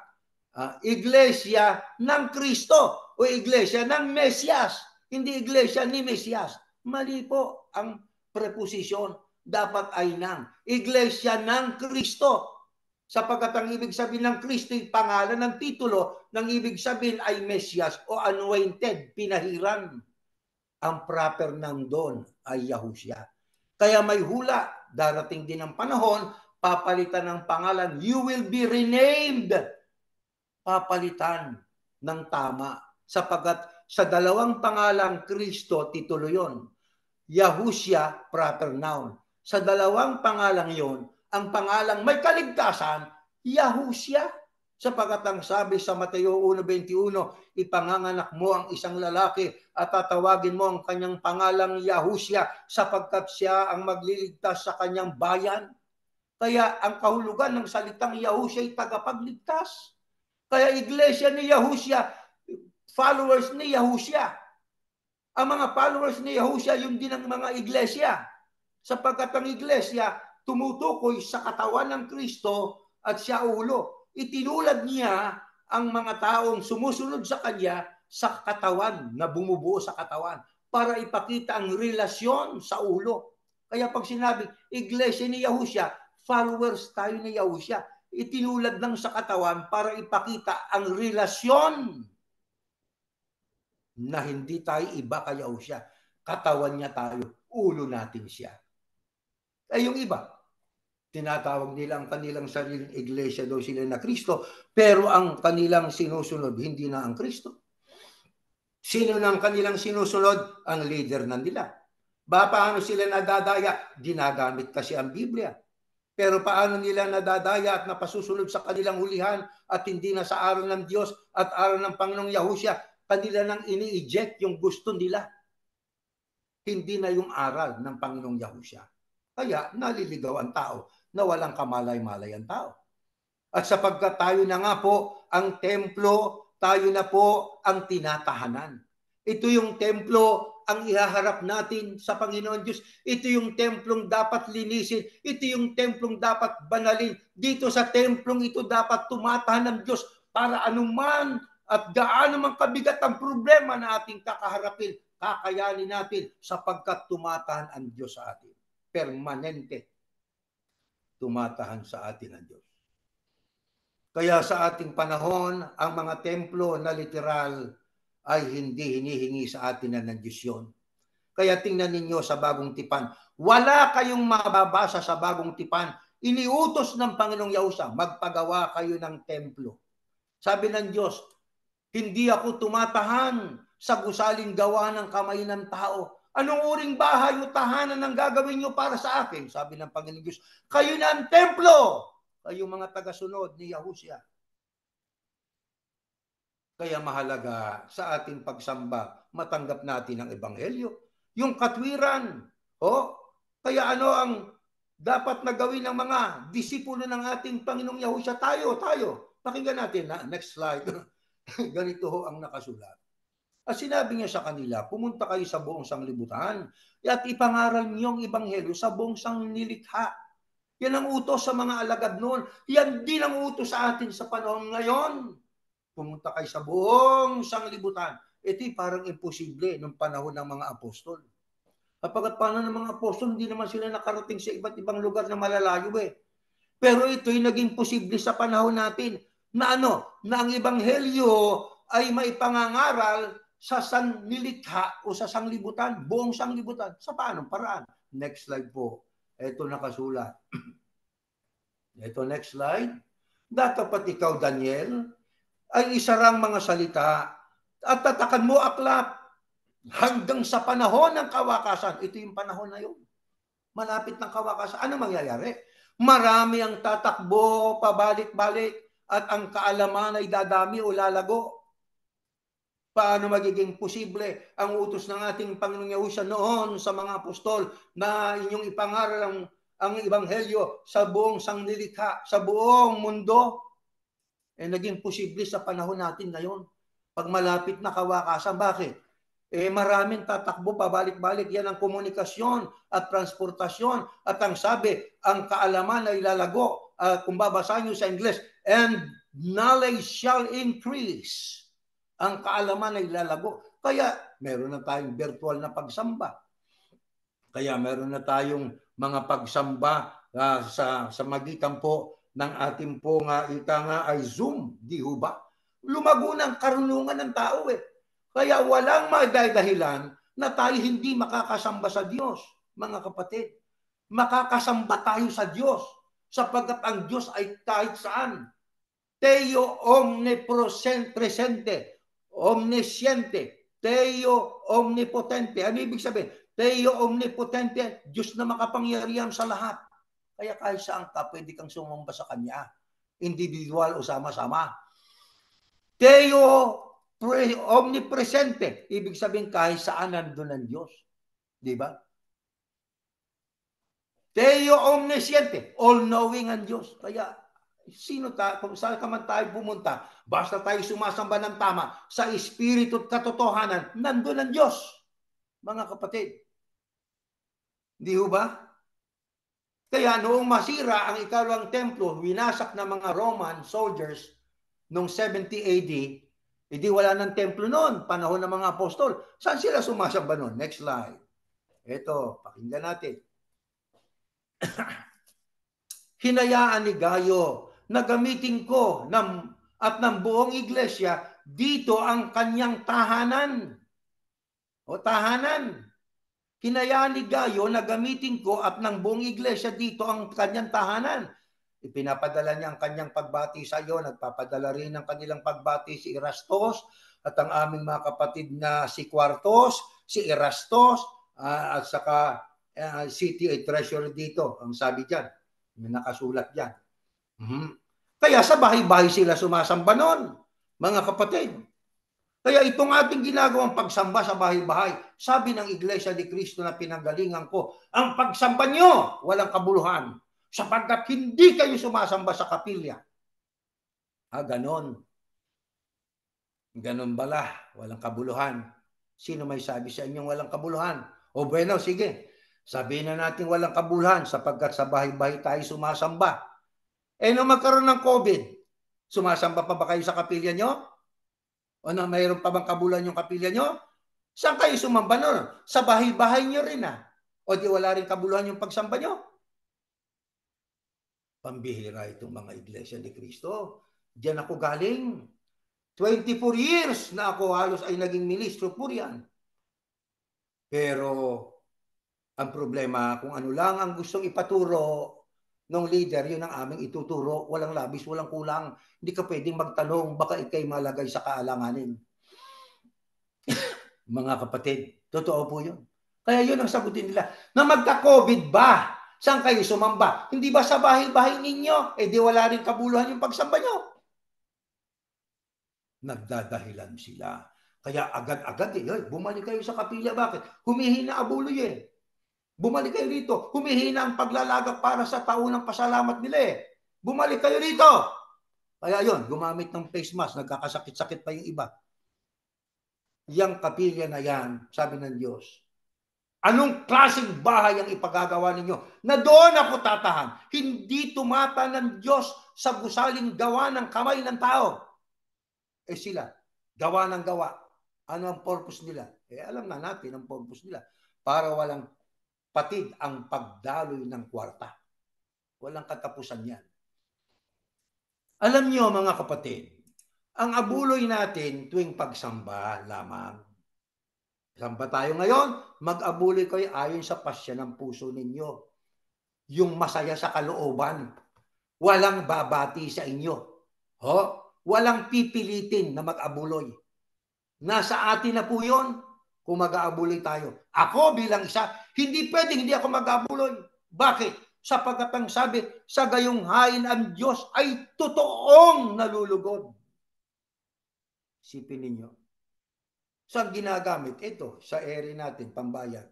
Speaker 2: Iglesia ng Kristo o iglesia ng Mesias. Hindi iglesia ni Mesias. Mali po ang preposisyon. Dapat ay ng iglesia ng Kristo. Sapagkat ang ibig sabihin ng Kristo ay pangalan ng titulo, ng ibig sabihin ay Mesias o anointed, pinahiran. Ang proper ng doon ay Yahushua. Kaya may hula, darating din ang panahon, papalitan ng pangalan, you will be renamed. Papalitan ng tama. Sapagkat sa dalawang pangalang Kristo, titulo yon. Yahushua, proper noun. Sa dalawang pangalang yon, ang pangalang may kaligtasan, Yahushua. Sapagkat ang sabi sa Mateo 1:21, ipanganganak mo ang isang lalaki at tatawagin mo ang kanyang pangalang Yahushua sapagkat siya ang magliligtas sa kanyang bayan. Kaya ang kahulugan ng salitang Yahushua ay tagapagligtas. Kaya iglesia ni Yahushua, followers ni Yahushua. Ang mga followers ni Yahushua, yung din ang mga iglesia. Sapagkat ang iglesia tumutukoy sa katawan ng Kristo at siya ulo. Itinulad niya ang mga taong sumusunod sa kanya sa katawan, na bumubuo sa katawan, para ipakita ang relasyon sa ulo. Kaya pag sinabi, iglesia ni Yahushua, followers tayo ni Yahushua. Itinulad lang sa katawan para ipakita ang relasyon na hindi tayo iba kay Yahushua. Katawan niya tayo, ulo natin siya. Ay yung iba, tinatawag nila ang kanilang sariling iglesia daw sila na Kristo, pero ang kanilang sinusunod hindi na ang Kristo. Sino na ang kanilang sinusunod? Ang leader na nila. Paano sila nadadaya? Ginagamit kasi ang Biblia. Pero paano nila nadadaya at napasusunod sa kanilang hulihan at hindi na sa aral ng Diyos at aral ng Panginoong Yahushua? Kanila nang ini-eject yung gusto nila. Hindi na yung aral ng Panginoong Yahushua. Kaya naliligaw ang tao na walang kamalay-malay ang tao. At sapagkat tayo na nga po ang templo, tayo na po ang tinatahanan. Ito yung templo ang ihaharap natin sa Panginoon Diyos. Ito yung templong dapat linisin. Ito yung templong dapat banalin. Dito sa templong ito dapat tumatahan ng Diyos para anuman at gaano man kabigat ang problema na ating kakaharapin, kakayanin natin sapagkat tumatahan ang Diyos sa atin. Permanente tumatahan sa atin ang Diyos. Kaya sa ating panahon, ang mga templo na literal ay hindi hinihingi sa atin na ng Diyos yun. Kaya tingnan ninyo sa Bagong Tipan, wala kayong mababasa sa Bagong Tipan, iniutos ng Panginoong Yahushua, magpagawa kayo ng templo. Sabi ng Diyos, hindi ako tumatahan sa gusaling gawa ng kamay ng tao. Anong uring bahay o tahanan ang gagawin nyo para sa akin? Sabi ng Panginoong Diyos, kayo na ang templo. Kayong mga tagasunod ni Yahushua. Kaya mahalaga sa ating pagsamba, matanggap natin ang Ebanghelyo. Yung katwiran. Kaya ano ang dapat na gawin ng mga disipulo ng ating Panginoong Yahushua? Tayo. Pakinggan natin. Next slide. Ganito ho ang nakasulat. At sinabi niya sa kanila, pumunta kayo sa buong sanglibutan at ipangaral niyo ang Ebanghelyo sa buong sanglilikha. Yan ang utos sa mga alagad noon. Yan din ang utos sa atin sa panahon ngayon. Pumunta kayo sa buong sanglibutan. Ito parang imposible nung panahon ng mga apostol. Kapag paano ng mga apostol, hindi naman sila nakarating sa iba't ibang lugar na malalayo eh. Pero ito'y naging posible sa panahon natin na na ang Ebanghelyo ay maipangangaral sa sanlilikha o sa sanglibutan, buong sanglibutan. Sa paanong paraan? Next slide po. Ito nakasulat. Ito next slide. Dapat ikaw, Daniel, ay isarang mga salita at tatakan mo aklat hanggang sa panahon ng kawakasan. Ito yung panahon na yun. Malapit ng kawakasan. Ano mangyayari? Marami ang tatakbo, pabalik-balik, at ang kaalaman ay dadami o lalago. Paano magiging posible ang utos ng ating Panginoong Yahushua noon sa mga apostol na inyong ipangaral ang Ebanghelyo sa buong sanglilikha, sa buong mundo? Naging posible sa panahon natin ngayon. Pag malapit na kawakasan, bakit? Maraming tatakbo, pabalik-balik. Yan ang komunikasyon at transportasyon. At ang sabi, ang kaalaman ay lalago. Kung babasahin nyo sa English, and knowledge shall increase. Ang kaalaman ay lalago. Kaya meron na tayong virtual na pagsamba. Kaya meron na tayong mga pagsamba sa magitan po ng ating po ika nga ay Zoom. Di ho ba? Lumago ng karunungan ng tao eh. Kaya walang madahilan na tayo hindi makakasamba sa Diyos, mga kapatid. Makakasamba tayo sa Diyos sapagkat ang Diyos ay kahit saan. Teo omnipresente, omnisciente, Teo omnipotente. Ano ibig sabihin? Teo omnipotente, Diyos na makapangyarihan sa lahat. Kaya kahit saan ka, pwede kang sumamba sa Kanya. Individual o sama-sama. Teo omnipresente, ibig sabihin kahit saan nandun ang Diyos. Di ba? Teo omnisciente, all-knowing ang Diyos. Kaya kung saan ka man tayo pumunta, basta tayo sumasamba ng tama sa espiritu at katotohanan, nandun ang Diyos, mga kapatid. Di ba? Kaya noong masira ang ikalawang templo, winasak ng mga Roman soldiers noong 70 AD, hindi wala ng templo noon, panahon ng mga apostol. Saan sila sumasamba noon? Next slide. Ito, pakinggan natin. Hinayaan ni Gayo na gamitin ko at ng buong iglesia dito ang kanyang tahanan. Tahanan. Hinayaan ni Gayo na gamitin ko at ng buong iglesia dito ang kanyang tahanan. Ipinapadala niya ang kanyang pagbati sa iyo. Nagpapadala rin ng kanilang pagbati si Erastos at ang aming mga kapatid na si Quartos, si Erastos, at saka city treasurer dito. Ang sabi dyan, may nakasulat dyan. Kaya sa bahay-bahay sila sumasamba noon, mga kapatid. Kaya itong ating ginagawang pagsamba sa bahay-bahay, sabi ng Iglesia ni Cristo na pinanggalingan ko, ang pagsamba nyo walang kabuluhan sapagkat hindi kayo sumasamba sa kapilya. Ganon. Ganon bala, walang kabuluhan. Sino may sabi sa inyong walang kabuluhan? O bueno, sige. Sabihin na natin walang kabuluhan sapagkat sa bahay-bahay tayo sumasamba. Nung magkaroon ng COVID, sumasamba pa ba kayo sa kapilya nyo? O na mayroon pa bang kabuluhan yung kapilya nyo? Saan kayo sumamba nun? Sa bahay-bahay nyo rin O di wala rin kabuluhan yung pagsamba nyo? Pambihira itong mga iglesia ni Cristo. Diyan ako galing. 24 years na ako halos ay naging ministro po yan. Pero ang problema, kung ano lang ang gustong ipaturo ng leader, yun ang aming ituturo. Walang labis, walang kulang. Hindi ka pwedeng magtanong, baka ikay malagay sa kaalanganin. Mga kapatid, totoo po yun. Kaya yun ang sagutin nila. Na magka-COVID ba? Saan kayo sumamba? Hindi ba sa bahay-bahay ninyo? Di wala rin kabuluhan yung pagsamba nyo. Nagdadahilan sila. Kaya agad-agad bumalik kayo sa kapilya. Bakit? Humihina abuloy Bumalik kayo rito. Humihina ang paglalagak para sa taunang pasalamat nila Bumalik kayo rito. Kaya yun, gumamit ng face mask. Nagkakasakit-sakit pa yung iba. Yang kapilya na yan, sabi ng Diyos, anong klaseng bahay ang ipagagawa ninyo? Na doon ako tatahan. Hindi tumata ng Diyos sa gusaling gawa ng kamay ng tao. Sila, gawa ng gawa. Ano ang purpose nila? Alam na natin ang purpose nila. Para walang patid ang pagdaloy ng kwarta. Walang katapusan yan. Alam niyo mga kapatid, ang abuloy natin tuwing pagsamba lamang. Samba tayo ngayon, mag-abuloy kayo ayon sa pasya ng puso ninyo. Yung masaya sa kalooban. Walang babati sa inyo. Walang pipilitin na mag-abuloy. Nasa atin na po yun kung mag-aabuloy tayo. Ako bilang isa, hindi pwedeng hindi ako mag-aabuloy. Bakit? Sapagkat ang sabi, sa gayong hain ang Diyos ay totoong nalulugod. Isipin ninyo. Saan ginagamit? Ito, sa ere natin, pambayad.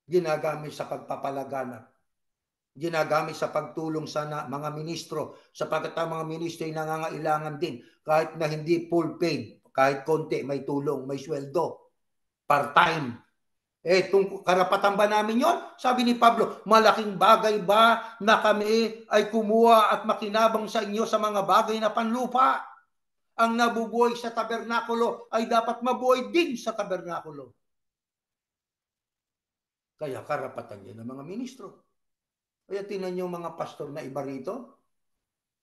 Speaker 2: Ginagamit sa pagpapalaganap. Ginagamit sa pagtulong sa mga ministro, sapagkat ang mga ministro ay nangangailangan din, kahit na hindi full paid, kahit konti, may tulong, may sweldo, part-time. Kung karapatan ba namin yon? Sabi ni Pablo, malaking bagay ba na kami ay kumuha at makinabang sa inyo sa mga bagay na panlupa? Ang nabubuhay sa tabernakulo ay dapat mabuhay din sa tabernakulo. Kaya karapatan yan ng mga ministro. Kaya tingnan niyo mga pastor na iba rito.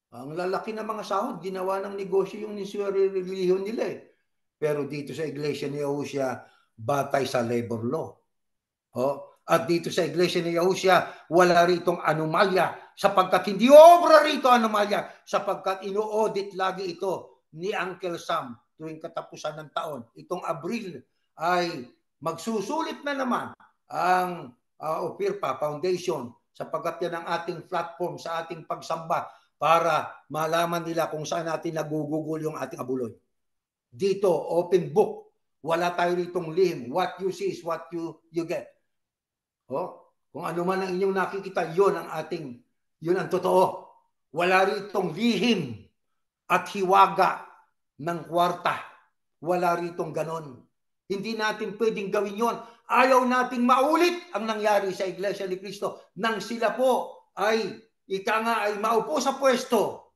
Speaker 2: Ang lalaki ng mga sahod, ginawa ng negosyo yung relihiyon nila Pero dito sa iglesia ni Yahushua, batay sa labor law. At dito sa iglesia ni Yahushua, wala ritong anomalya sapagkat hindi obra rito anomalya sapagkat ino-audit lagi ito ni Uncle Sam tuwing katapusan ng taon. Itong Abril ay magsusulit na naman ang Opirpa Foundation sapagkat yan ang ating platform sa ating pagsamba para malaman nila kung saan natin nagugugol yung ating abuloy. Dito, open book. Wala tayo ritong lihim. What you see is what you get. Kung ano man ang inyong nakikita, yun ang totoo. Wala ritong lihim at hiwaga ng kwarta. Wala ritong ganon. Hindi natin pwedeng gawin yon. Ayaw nating maulit ang nangyari sa Iglesia ni Cristo nang sila po ay maupo sa pwesto,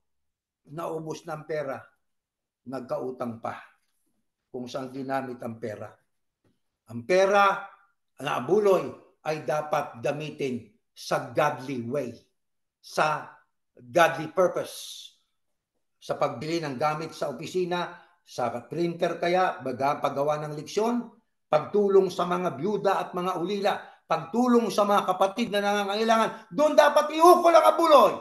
Speaker 2: naubos ng pera, nagkautang pa kung saan ginamit ang pera. Ang pera na abuloy ay dapat gamitin sa godly way, sa godly purpose, sa pagbili ng gamit sa opisina, sa printer kaya, paggawa ng leksyon, pagtulong sa mga byuda at mga ulila, pagtulong sa mga kapatid na nangangailangan, doon dapat iukol ang abuloy.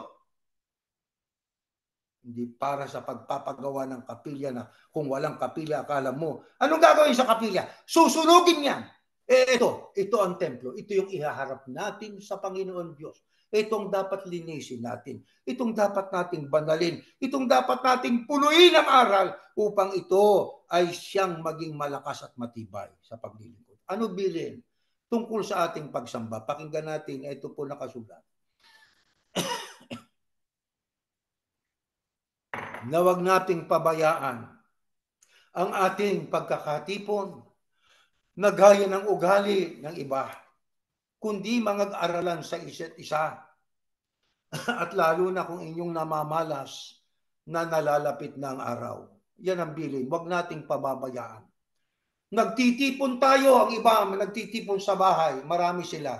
Speaker 2: Hindi para sa pagpapagawa ng kapilya na kung walang kapilya, akala mo, anong gagawin sa kapilya? Susunugin yan. Ito ang templo. Ito yung ihaharap natin sa Panginoon Diyos. Itong dapat linisin natin. Itong dapat nating banalin. Itong dapat nating punuin ang aral upang ito ay siyang maging malakas at matibay sa paglilingkod. Ano bilin? Tungkol sa ating pagsamba, pakinggan natin, ito po nakasulat. na wag nating pabayaan ang ating pagkakatipon na gaya ng ugali ng iba, kundi mag-aralan sa isa't isa at lalo na kung inyong namamalas na nalalapit na ang araw. Yan ang bilin, wag nating pababayaan. Nagtitipon tayo, ang iba nagtitipon sa bahay, marami sila.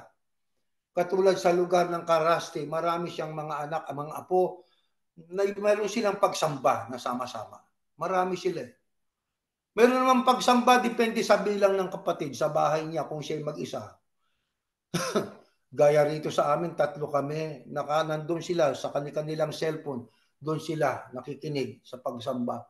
Speaker 2: Katulad sa lugar ng Karaste, marami siyang mga anak, mga apo, na meron silang pagsamba na sama-sama. Marami sila. Meron naman pagsamba, depende sa bilang ng kapatid sa bahay niya kung siya'y mag-isa. Gaya rito sa amin, 3 kami, nandun sila sa kanilang cellphone, doon sila nakikinig sa pagsamba.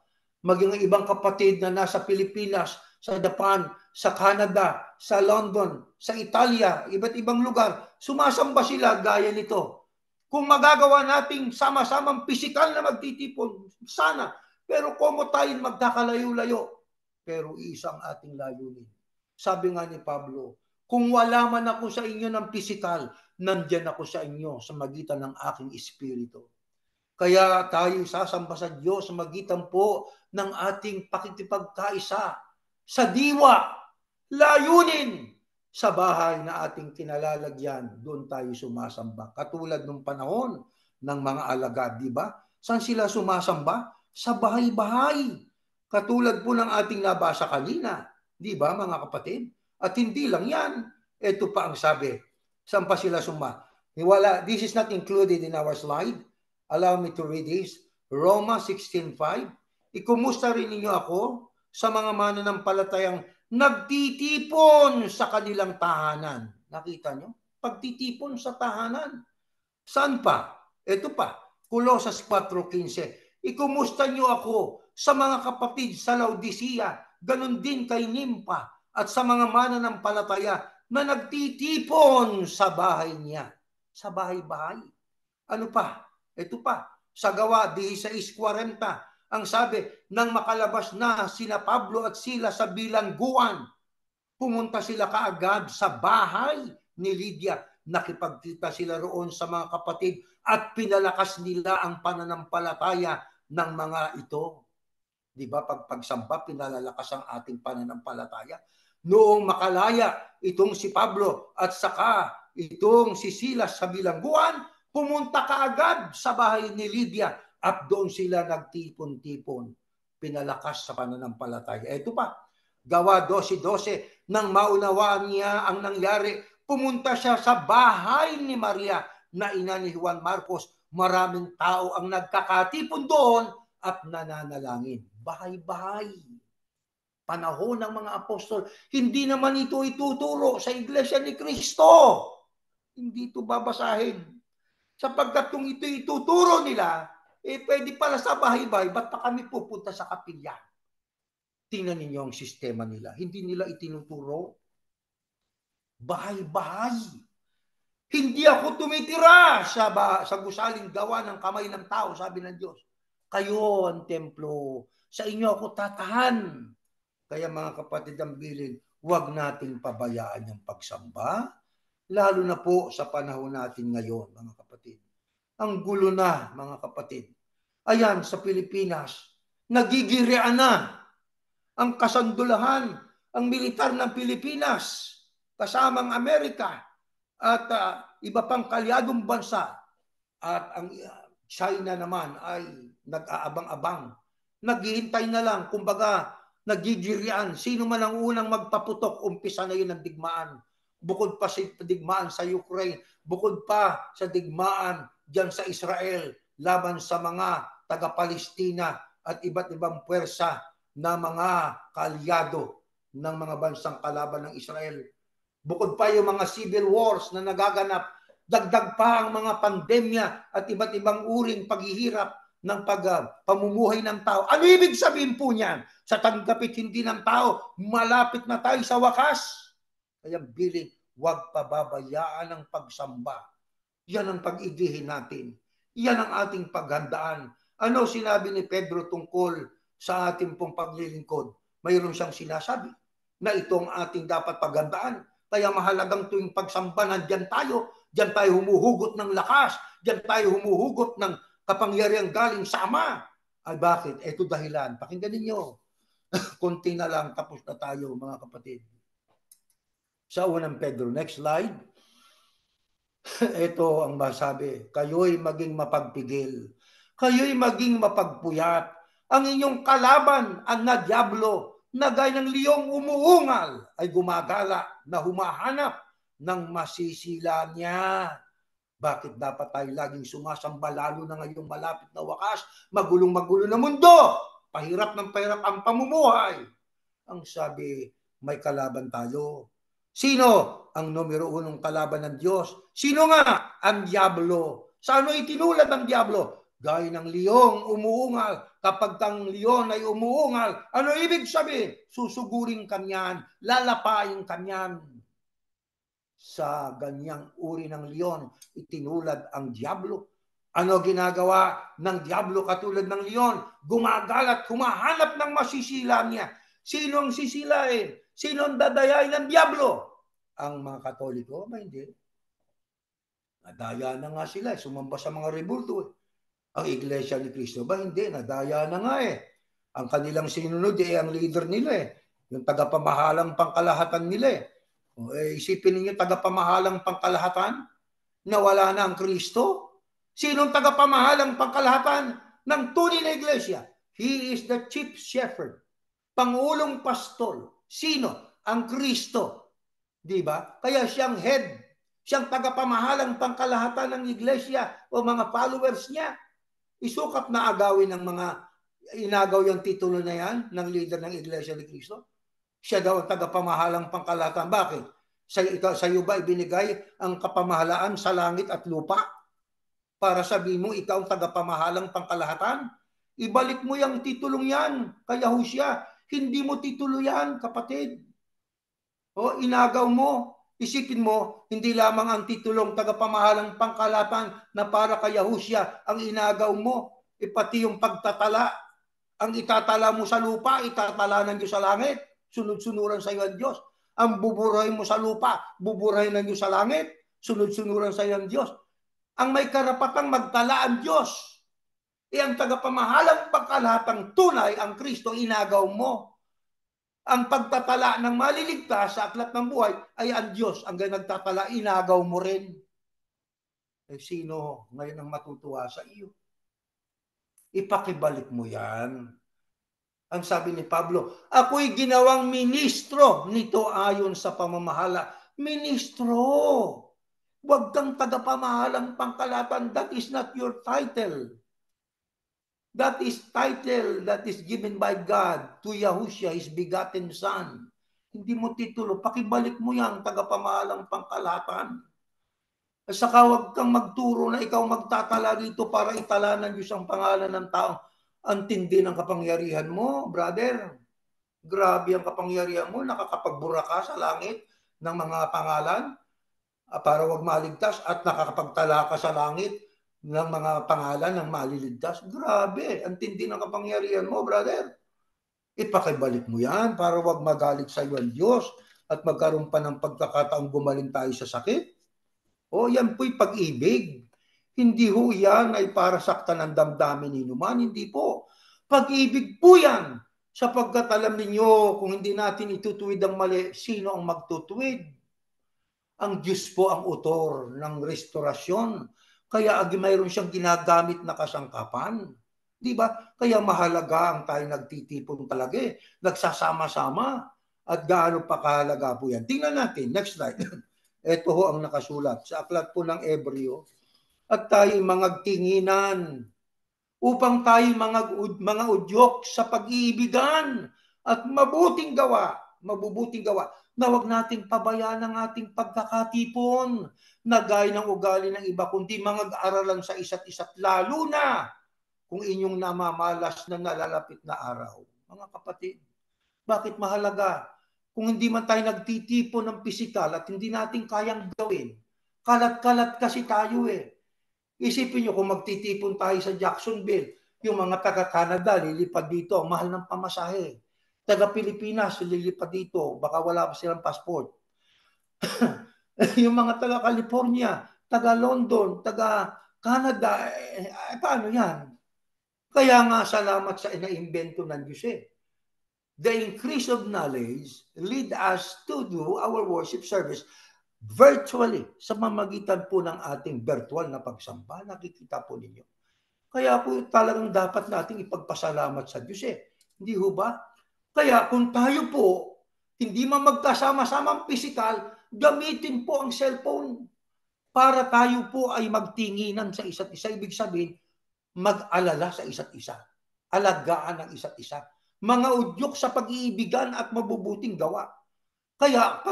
Speaker 2: Maging ang ibang kapatid na nasa Pilipinas, sa Japan, sa Canada, sa London, sa Italia, iba't ibang lugar, sumasamba sila gaya nito. Kung magagawa nating sama-samang pisikal na magtitipon, sana. Pero kung tayo magkakalayo-layo, pero isang ating layunin. Sabi nga ni Pablo, kung wala man ako sa inyo ng pisikal, nandyan ako sa inyo sa magitan ng aking espiritu. Kaya tayo sasamba sa Diyos sa magitan po ng ating pakikipagkaisa sa diwa, layunin sa bahay na ating kinalalagyan, doon tayo sumasamba. Katulad ng panahon ng mga alagad, di ba? Saan sila sumasamba? Sa bahay-bahay. Katulad po ng ating nabasa kanina, di ba mga kapatid? At hindi lang yan. Ito pa ang sabi. Saan pa sila this is not included in our slide. Allow me to read this. Roma 16:5. Ikumusta rin ninyo ako sa mga mananampalatayang nagtitipon sa kanilang tahanan. Nakita nyo? Pagtitipon sa tahanan. Saan pa? Ito pa. Colosas 4:15. Ikumusta nyo ako sa mga kapatid sa Laodicea, ganun din kay Nimpa, at sa mga mananampalataya na nagtitipon sa bahay niya. Sa bahay-bahay. Ano pa? Ito pa. Sa Gawa 16:40, ang sabi, nang makalabas na sina Pablo at Sila sa bilangguan, pumunta sila kaagad sa bahay ni Lydia. Nakipagkita sila roon sa mga kapatid at pinalakas nila ang pananampalataya ng mga ito. Di ba? Pagsamba, pinalalakas ang ating pananampalataya. Noong makalaya itong si Pablo at saka itong si Silas sa bilangguan, pumunta kaagad sa bahay ni Lydia at doon sila nagtipon-tipon. Pinalakas sa pananampalataya. Ito pa, Gawa 12:12, nang maunawaan niya ang nangyari, pumunta siya sa bahay ni Maria na ina ni Juan Marcos. Maraming tao ang nagkakatipon doon at nananalangin. Bahay-bahay. Panahon ng mga apostol. Hindi naman ito ituturo sa Iglesia ni Cristo. Hindi ito babasahin. Sapagkat kung ito ituturo nila, pwede pala sa bahay-bahay, ba't pa kami pupunta sa kapilya? Tingnan ninyo ang sistema nila. Hindi nila itinuturo. Bahay-bahay. Hindi ako tumitira sa gusaling gawa ng kamay ng tao, sabi ng Diyos. Kayo ang templo. Sa inyo ako tatahan. Kaya mga kapatid ang bilin, huwag nating pabayaan yung pagsamba, lalo na po sa panahon natin ngayon, mga kapatid. Ang gulo na, mga kapatid. Ayan, sa Pilipinas, nagigirian na ang kasandulahan, ang militar ng Pilipinas, kasamang Amerika, at iba pang kalyadong bansa. At ang China naman ay nag-aabang-abang. Naghihintay na lang, kumbaga, nagigirian. Sino man ang unang magpaputok, umpisa na yun ang digmaan. Bukod pa sa digmaan sa Ukraine, bukod pa sa digmaan dyan sa Israel, laban sa mga taga-Palestina at iba't ibang puwersa na mga kalyado ng mga bansang kalaban ng Israel. Bukod pa yung mga civil wars na nagaganap, dagdag pa ang mga pandemya at iba't ibang uring paghihirap ng pamumuhay ng tao. Ano ibig sabihin po niyan? Sa tanggapit hindi ng tao, malapit na tayo sa wakas. Kaya biling, huwag pababayaan ang pagsamba. Yan ang pag-igihin natin. Yan ang ating paghandaan. Ano sinabi ni Pedro tungkol sa ating pong paglilingkod? Mayroon siyang sinasabi na itong ating dapat paghandaan. Kaya mahalagang tuwing pagsamba, nandyan tayo. Diyan tayo humuhugot ng lakas. Diyan tayo humuhugot ng kapangyarihan galing sa Ama. Ay bakit? Ito dahilan. Pakinggan ninyo. Konti na lang, tapos na tayo mga kapatid. Sa unang Pedro, next slide. Ito ang masabi, kayo'y maging mapagpigil. Kayo'y maging mapagpuyat. Ang inyong kalaban, ang na diablo, na gaya ng liyong umuungal, ay gumagala na humahanap ng masisila niya. Bakit dapat tayo laging sumasamba lalo na ngayong malapit na wakas, magulong-magulo na mundo, pahirap ng pahirap ang pamumuhay? Ang sabi, may kalaban tayo. Sino ang numero unong kalaban ng Diyos? Sino nga? Ang diablo. Sa ano itinulad ng diablo? Gaya ng liyong umuungal. Kapag ang liyon ay umuungal, ano ibig sabihin? Susugurin kanyan, lalapain kanyan. Sa ganyang uri ng liyon, itinulad ang diablo. Ano ginagawa ng diablo katulad ng liyon? Gumagalat, humahanap ng masisila niya. Sino ang sisilain? Sino ang dadayain ng diablo? Ang mga Katoliko? Ba hindi. Nadaya na nga sila. Sumamba sa mga rebulto. Ang Iglesia ni Cristo ba? Hindi. Nadaya na nga eh. Ang kanilang sinunod ang leader nila eh. Yung tagapamahalang pangkalahatan nila eh. Isipin ninyo, tagapamahalang pangkalahatan na wala na ang Kristo? Sinong tagapamahalang pangkalahatan ng tunay na iglesia? He is the chief shepherd, pangulong pastol. Sino? Ang Kristo. Di ba? Kaya siyang head, siyang tagapamahalang pangkalahatan ng iglesia o mga followers niya. Isukap na agawin ng mga inagaw yung titulo na yan ng leader ng iglesia ni Kristo. Siya daw ang tagapamahalang pangkalahatan. Bakit? Sa iyo ba ibinigay ang kapamahalaan sa langit at lupa? Para sabihin mo, ikaw ang tagapamahalang pangkalahatan? Ibalik mo yung titulong yan kay Yahushua. Hindi mo titulo yan, kapatid. O, inagaw mo. Isipin mo, hindi lamang ang titulong tagapamahalang pangkalahatan na para kay Yahushua ang inagaw mo. Pati yung pagtatala. Ang itatala mo sa lupa, itatala ng Diyos sa langit. Sunod-sunuran sa iyo ang Diyos. Ang buburahin mo sa lupa, buburahin ng Diyos sa langit. Sunod-sunuran sa iyo ang Diyos. Ang may karapatang magtala ang Diyos. Ang tagapamahalang pangkalahatang tunay, ang Kristo, inagaw mo. Ang pagtatala ng maliligtas sa aklat ng buhay ay ang Diyos ang nagtatala, inagaw mo rin. Sino ngayon ang matutuwa sa iyo? Ipakibalik mo yan. Ang sabi ni Pablo, ako'y ginawang ministro nito ayon sa pamamahala. Ministro! Huwag kang tagapamahalang pangkalahatan. That is not your title. That is title that is given by God to Yahushua, His begotten Son. Hindi mo titulo. Pakibalik mo yan, tagapamahalang pangkalahatan. At saka huwag kang magturo na ikaw magtatala dito para itala ng Diyos ang pangalan ng tao. Ang tindi ng kapangyarihan mo, brother. Grabe ang kapangyarihan mo, nakakapagbura ka sa langit ng mga pangalan para wag maligtas at nakakapagtala ka sa langit ng mga pangalan ng maliligtas. Grabe, ang tindi ng kapangyarihan mo, brother. Ipakibalik mo yan para wag magalit sa iyo ang Diyos at magkaroon pa ng pagkakataong gumaling tayo sa sakit. O yan po'y pag-ibig. Hindi ho yan ay para saktan ang damdamin ni Numan. Hindi po. Pag-ibig po yan. Sapagkat alam ninyo, kung hindi natin itutuwid ang mali, sino ang magtutuwid? Ang Diyos po ang utor ng restorasyon. Kaya mayroon siyang ginagamit na kasangkapan. Di ba? Kaya mahalaga ang tayo nagtitipon talaga eh. Nagsasama-sama. At gaano pa kahalaga po yan. Tingnan natin. Next slide. Ito ho ang nakasulat sa aklat po ng Ebreo. At tayo mga tinginan upang tayo mga udyok sa pag-iibigan at mabubuting gawa na huwag natin pabayaan ang ating pagkakatipon na gaya ng ugali ng iba, kundi mag-aralan sa isa't isa't, lalo na kung inyong namamalas na nalalapit na araw. Mga kapatid, bakit mahalaga? Kung hindi man tayo nagtitipon ng pisikal at hindi natin kayang gawin, kalat-kalat kasi tayo eh. Isipin nyo kung magtitipon tayo sa Jacksonville, yung mga taga-Canada lilipad dito, ang mahal ng pamasahe. Taga-Pilipinas lilipad dito, baka wala pa silang passport. Yung mga taga-California, taga-London, taga-Canada, paano yan? Kaya nga salamat sa inaimbento ng Diyos eh. The increase of knowledge lead us to do our worship service virtually sa mamagitan po ng ating virtual na pagsamba. Nakikita po ninyo. Kaya po talagang dapat nating ipagpasalamat sa Diyos eh. Hindi ho ba? Kaya kung tayo po hindi man magkasama-samang physical, gamitin po ang cellphone para tayo po ay magtinginan sa isa't isa. Ibig sabihin, mag-alala sa isa't isa. Alagaan ang isa't isa. Mga udyok sa pag-iibigan at mabubuting gawa. Kaya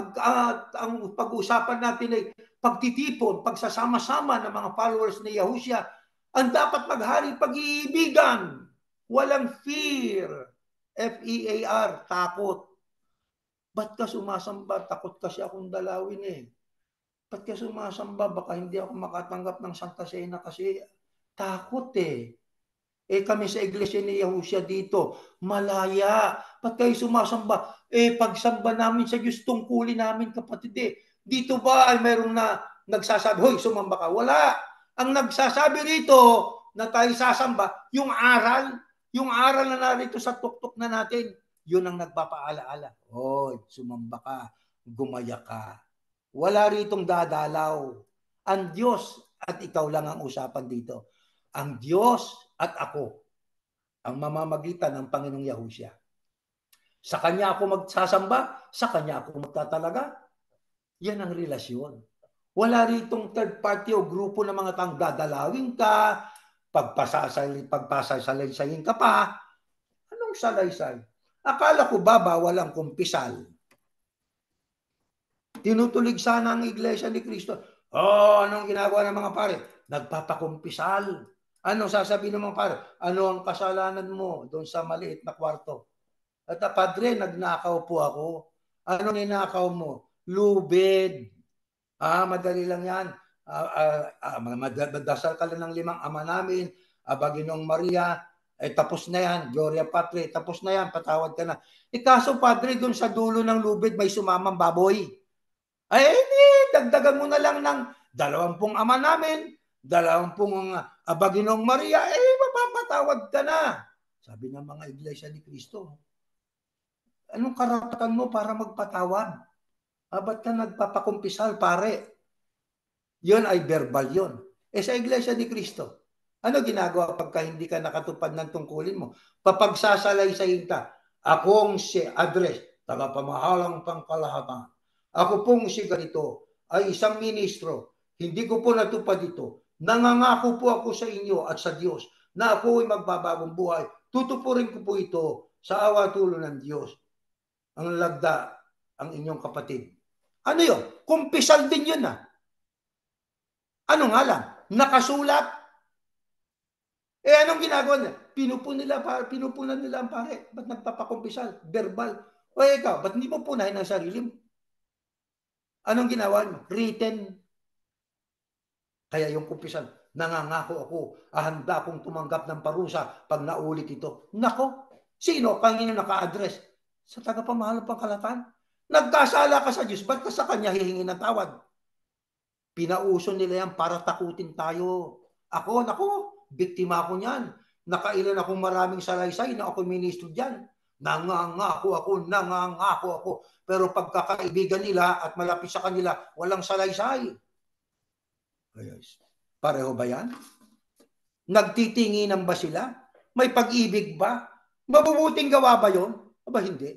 Speaker 2: ang pag-uusapan natin ay pagtitipon, pagsasama-sama ng mga followers ni Yahushua, ang dapat maghari pag-iibigan. Walang fear. F-E-A-R, takot. Ba't ka sumasamba? Takot kasi akong dalawin eh. Ba't ka sumasamba? Baka hindi ako makatanggap ng Santa Cena kasi takot eh. Eh kami sa iglesia ni Yahushua dito, malaya. Ba't kayo sumasamba? Eh pagsamba namin sa Diyos, tungkulin namin kapatid eh. Dito ba ay mayroong nagsasabi, hoy sumamba ka? Wala. Ang nagsasabi rito na tayo sasamba, yung aral na narito sa tuktok na natin, yun ang nagpapaalaala. Hoy, sumamba ka, gumaya ka. Wala ritong dadalaw. Ang Diyos at ikaw lang ang usapan dito. Ang Diyos at ako ang mamamagitan ng Panginoong Yahushua. Sa Kanya ako magsasamba, sa Kanya ako magtatalaga. Yan ang relasyon. Wala ritong third party o grupo ng mga taong dadalawin ka, pagpasasalaysay ka pa. Anong salaysay? Akala ko ba bawal ang kumpisal? Tinutulig sana ang iglesia ni Kristo. Oh, anong ginagawa ng mga pare? Nagpapakumpisal. Anong sasabihin ng mga pare? Ano ang kasalanan mo doon sa maliit na kwarto? At padre, nagnakaw po ako. Anong ninakaw mo? Lubid. Madali lang yan. Madasal ka lang ng 5 ama namin, Baginong Maria, tapos na yan, Gloria Patri, tapos na yan, patawad ka na. Kaso padre, doon sa dulo ng lubid may sumamang baboy. Ay, dagdagan mo na lang ng 20 ama namin, 20 Baginong Maria, mapapatawad ka na. Sabi ng mga iglesia ni Kristo. Anong karapatan mo para magpatawad? Ba't ka nagpapakumpisal, pare? Yun ay verbal yun. Sa iglesia ni Kristo, ano ginagawa pagka hindi ka nakatupad ng tungkulin mo? Papagsasalaysay ka. Akong si Address, tagapamahalang pangkalahatan. Ako pong si ganito, ay isang ministro. Hindi ko po natupad ito. Nangangako po ako sa inyo at sa Diyos na ako ay magbabagong buhay. Tutupurin ko po ito sa awa tulong ng Diyos. Ang lagda, ang inyong kapatid. Ano yun? Kumpisal din yun Ano nga lang? Nakasulat. Anong ginagawa nila? Pinupunan nila ang pare. Ba't nagpapakumpisal? Verbal. Ikaw, ba't hindi mo punahin ang sarili mo? Anong ginawa niyo? Written. Kaya yung kumpisal, nangangako ako, handa akong tumanggap ng parusa pag naulit ito. Nako, sino kanino naka-address? Sa tagapamahalang pangkalahatan? Nagkasala ka sa Diyos, ba't ka sa Kanya hihingi ng tawad? Pinauso nila yan para takutin tayo. Ako, biktima ako niyan. Nakailan akong maraming salaysay na ako ministro dyan. Nangangako ako. Pero pagkakaibigan nila at malapit sa kanila, walang salaysay. Pareho ba yan? Nagtitinginan ba sila? May pag-ibig ba? Mabubuting gawa ba yun? Hindi.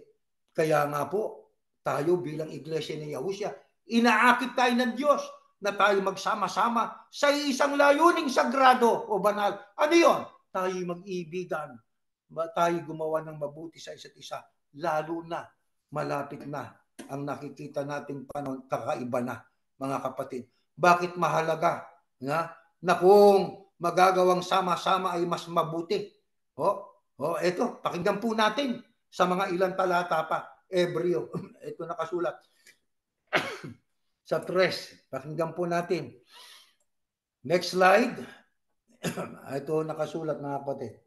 Speaker 2: Kaya nga po, tayo bilang iglesia ni Yahushua, inaakit tayo ng Diyos na tayo magsama-sama sa isang layuning sagrado o banal. Ano yun? Tayo mag-ibigan. Tayo gumawa ng mabuti sa isa't isa. Lalo na, malapit na ang nakikita nating panahon, kakaiba na, mga kapatid. Bakit mahalaga na kung magagawang sama-sama ay mas mabuti? Eto, pakinggan po natin sa mga ilang talata pa. Ebreo, ito nakasulat. Sa 3, pakinggan po natin. Next slide. Ito nakasulat mga kapatid.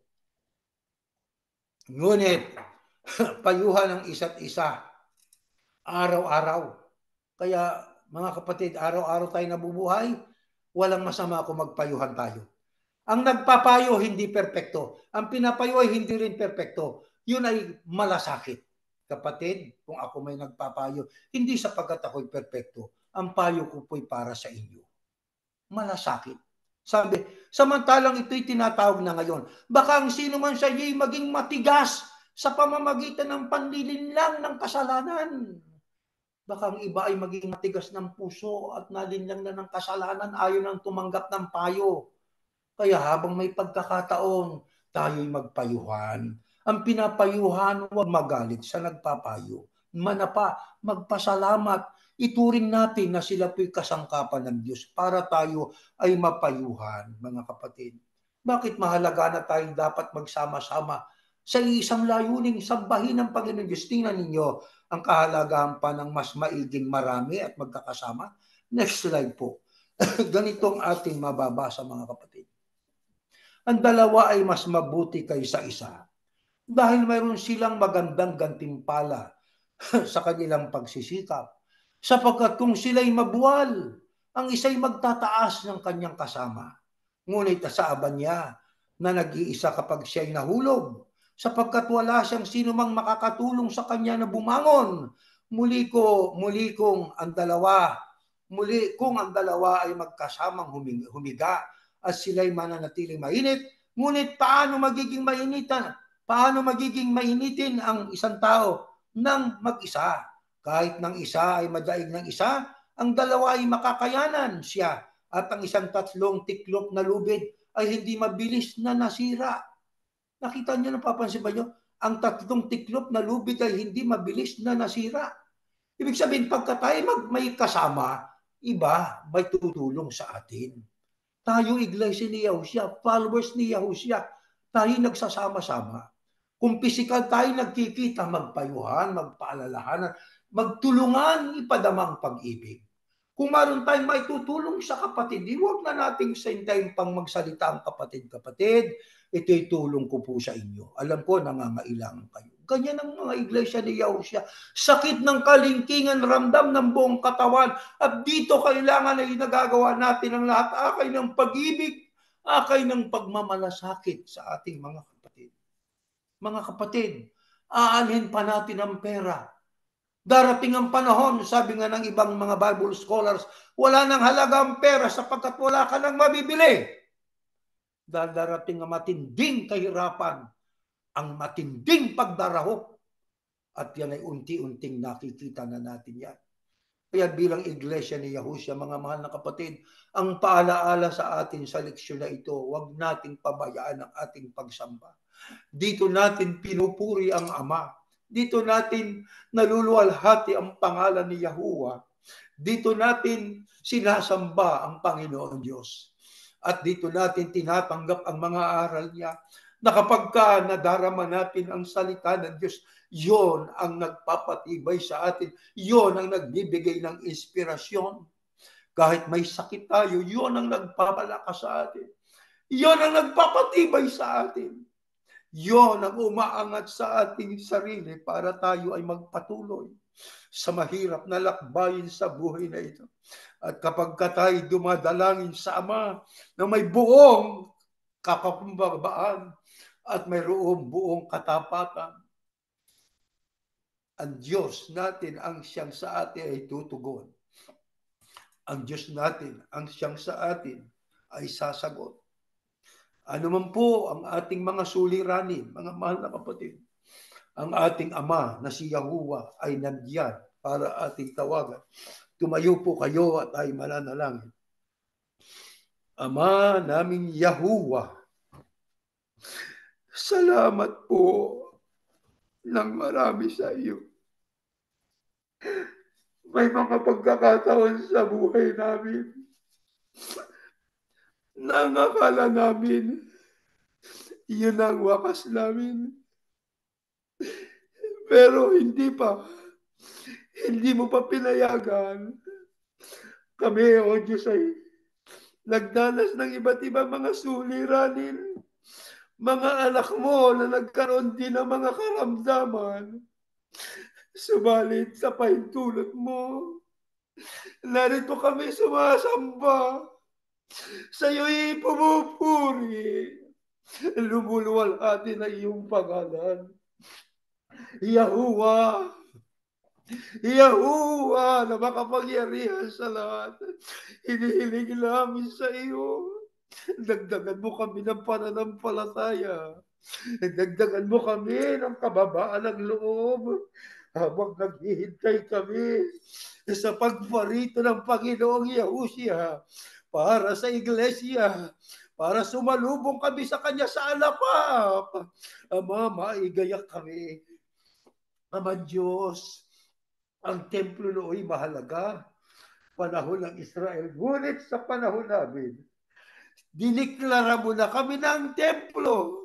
Speaker 2: Ngunit, payuhan ng isa't isa, araw-araw. Kaya mga kapatid, araw-araw tayo nabubuhay, walang masama kung magpayuhan tayo. Ang nagpapayo, hindi perpekto. Ang pinapayo ay hindi rin perpekto. Yun ay malasakit. Kapatid, kung ako may nagpapayo, hindi sapagkat ako'y perpekto. Ang payo ko po'y para sa inyo. Malasakit. Sabi, samantalang ito'y tinatawag na ngayon. Baka ang sino man sa iyo'y maging matigas sa pamamagitan ng panlilinlang ng kasalanan. Baka ang iba ay maging matigas ng puso at nalinlang na ng kasalanan, ayaw nang tumanggap ng payo. Kaya habang may pagkakataon, tayo'y magpayuhan. Ang pinapayuhan, huwag magalit sa nagpapayo. Manapa, magpasalamat. Ituring natin na sila po'y kasangkapan ng Diyos para tayo ay mapayuhan, mga kapatid. Bakit mahalaga na tayo dapat magsama-sama sa isang layuning sambahin ng Panginoon Diyos? Tingnan ninyo ang kahalagahan pa ng mas maiging marami at magkakasama. Next slide po. Ganito ang ating mababasa, mga kapatid. Ang dalawa ay mas mabuti kaysa isa dahil mayroon silang magandang gantimpala sa kanilang pagsisikap. Sapagkat kung sila'y mabuwal, ang isa'y magtataas ng kanyang kasama. Ngunit asaaban niya na nag-iisa kapag siya'y nahulog, sapagkat wala siyang sino mang makakatulong sa kanya na bumangon. Muli kung ang dalawa ay magkasamang humiga at sila'y mananatiling mainit, ngunit paano magiging mainitin ang isang tao ng mag-isa? Kahit ng isa ay madaig ng isa, ang dalawa ay makakayanan siya at ang isang tatlong tiklop na lubid ay hindi mabilis na nasira. Nakita niyo, napapansin ba niyo? Ang tatlong tiklop na lubid ay hindi mabilis na nasira. Ibig sabihin, pagka tayo may kasama, iba may tutulong sa atin. Tayo iglesia ni Yahushua, followers ni Yahushua, tayo nagsasama-sama. Kung pisikal tayo nagkikita, magpayuhan, magpaalalahanan, magtulungan, ipadamang pag-ibig. Kung maroon tayong maitutulong sa kapatid, huwag na nating sintayin pang magsalita ang kapatid-kapatid. Ito'y tulong ko po sa inyo. Alam ko, nangangailangan kayo. Ganyan ang mga iglesia ni Yahushua. Sakit ng kalingkingan, ramdam ng buong katawan. At dito kailangan ay nagagawa natin ang lahat. Akay ng pag-ibig, akay ng pagmamalasakit sa ating mga kapatid. Mga kapatid, aanhin pa natin ang pera. Darating ang panahon, sabi nga ng ibang mga Bible scholars, wala nang halaga ang pera sapagkat wala ka nang mabibili. Dahil darating ang matinding kahirapan, ang matinding pagdarahok, at yan ay unti-unting nakikita na natin yan. Kaya bilang iglesia ni Yahushua, mga mahal na kapatid, ang paalaala sa atin sa leksyon na ito, huwag nating pabayaan ang ating pagsamba. Dito natin pinupuri ang Ama. Dito natin naluluwalhati ang pangalan ni Yahuwah. Dito natin sinasamba ang Panginoon Diyos. At dito natin tinatanggap ang mga aral niya na kapag nadarama natin ang salita ng Diyos, yon ang nagpapatibay sa atin. Yon ang nagbibigay ng inspirasyon. Kahit may sakit tayo, yon ang nagpapalakas sa atin. Yon ang nagpapatibay sa atin. Yon ang umaangat sa ating sarili para tayo ay magpatuloy sa mahirap na lakbayin sa buhay na ito. At kapag tayo dumadalangin sa Ama na may buong kapakumbabaan at mayroong buong katapatan, ang Diyos natin ang siyang sa atin ay tutugon. Ang Diyos natin ang siyang sa atin ay sasagot. Ano man po ang ating mga suliranin, mga mahal na kapatid, ang ating Ama na si Yahuwah ay nandiyan para ating tawagan. Tumayo po kayo at ay mananalangin. Ama naming Yahuwah, salamat po ng marami sa iyo. May mga pagkakataon sa buhay namin na nakala namin yun ang wakas namin. Pero hindi pa. Hindi mo pa pinayagan. Kami, O Diyos, ay nagdanas ng iba't ibang mga suliranin. Mga anak mo na nagkaroon din ng mga karamdaman. Subalit sa pahintulot mo, narito kami sumasamba. Sa'yo'y pumupuri. Lumuluwalhati na iyong pangalan. Yahuwah, Yahuwah na makapangyarihan sa lahat. Hinihiling namin sa iyo. Dagdagan mo kami ng pananampalataya. Dagdagan mo kami ng kababaan ng loob habang naghihintay kami sa pagparito ng Panginoong Yahushua para sa iglesia, para sumalubong kami sa Kanya sa alapap. Ama, maigayak kami. Ama Diyos, ang templo nooy mahalaga, panahon ng Israel. Ngunit sa panahon namin, diniklara mo na kami ng templo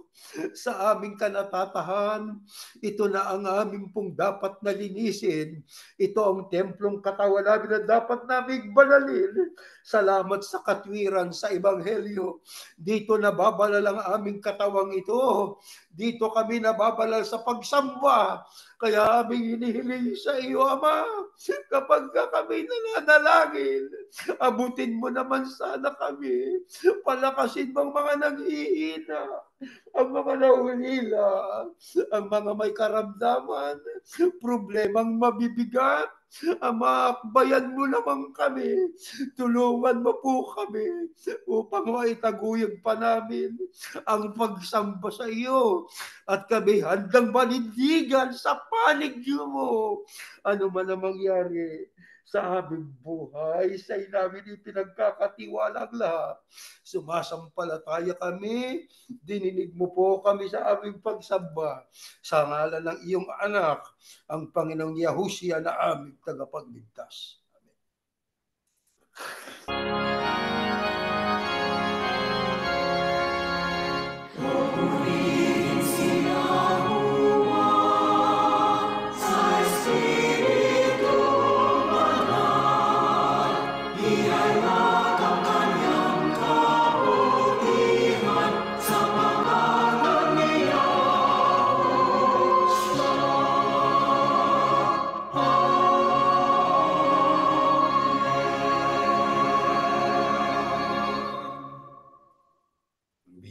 Speaker 2: sa aming kanatatahan. Ito na ang aming pong dapat na linisin. Ito ang templong katawan namin na dapat naming banalin. Salamat sa katwiran sa Ebanghelyo. Dito nababalal ang aming katawang ito. Dito kami nababalal sa pagsamba. Kaya aming hinihiling sa iyo, Ama, kapag kami nananalangin, abutin mo naman sana kami. Palakasin mong mga naghihina, ang mga naulila, ang mga may karamdaman, problemang mabibigat. Ama, akbayan mo naman kami. Tulungan mo po kami upang maitaguyod pa namin ang pagsamba sa iyo. At kami handang manindigan sa panig mo. Ano man ang mangyari sa aming buhay, sa namin ipinagkakatiwala ang lahat. Sumasampalataya kami, dininig mo po kami sa aming pagsamba sa ngalan ng iyong anak, ang Panginoong Yahushua na aming tagapagligtas.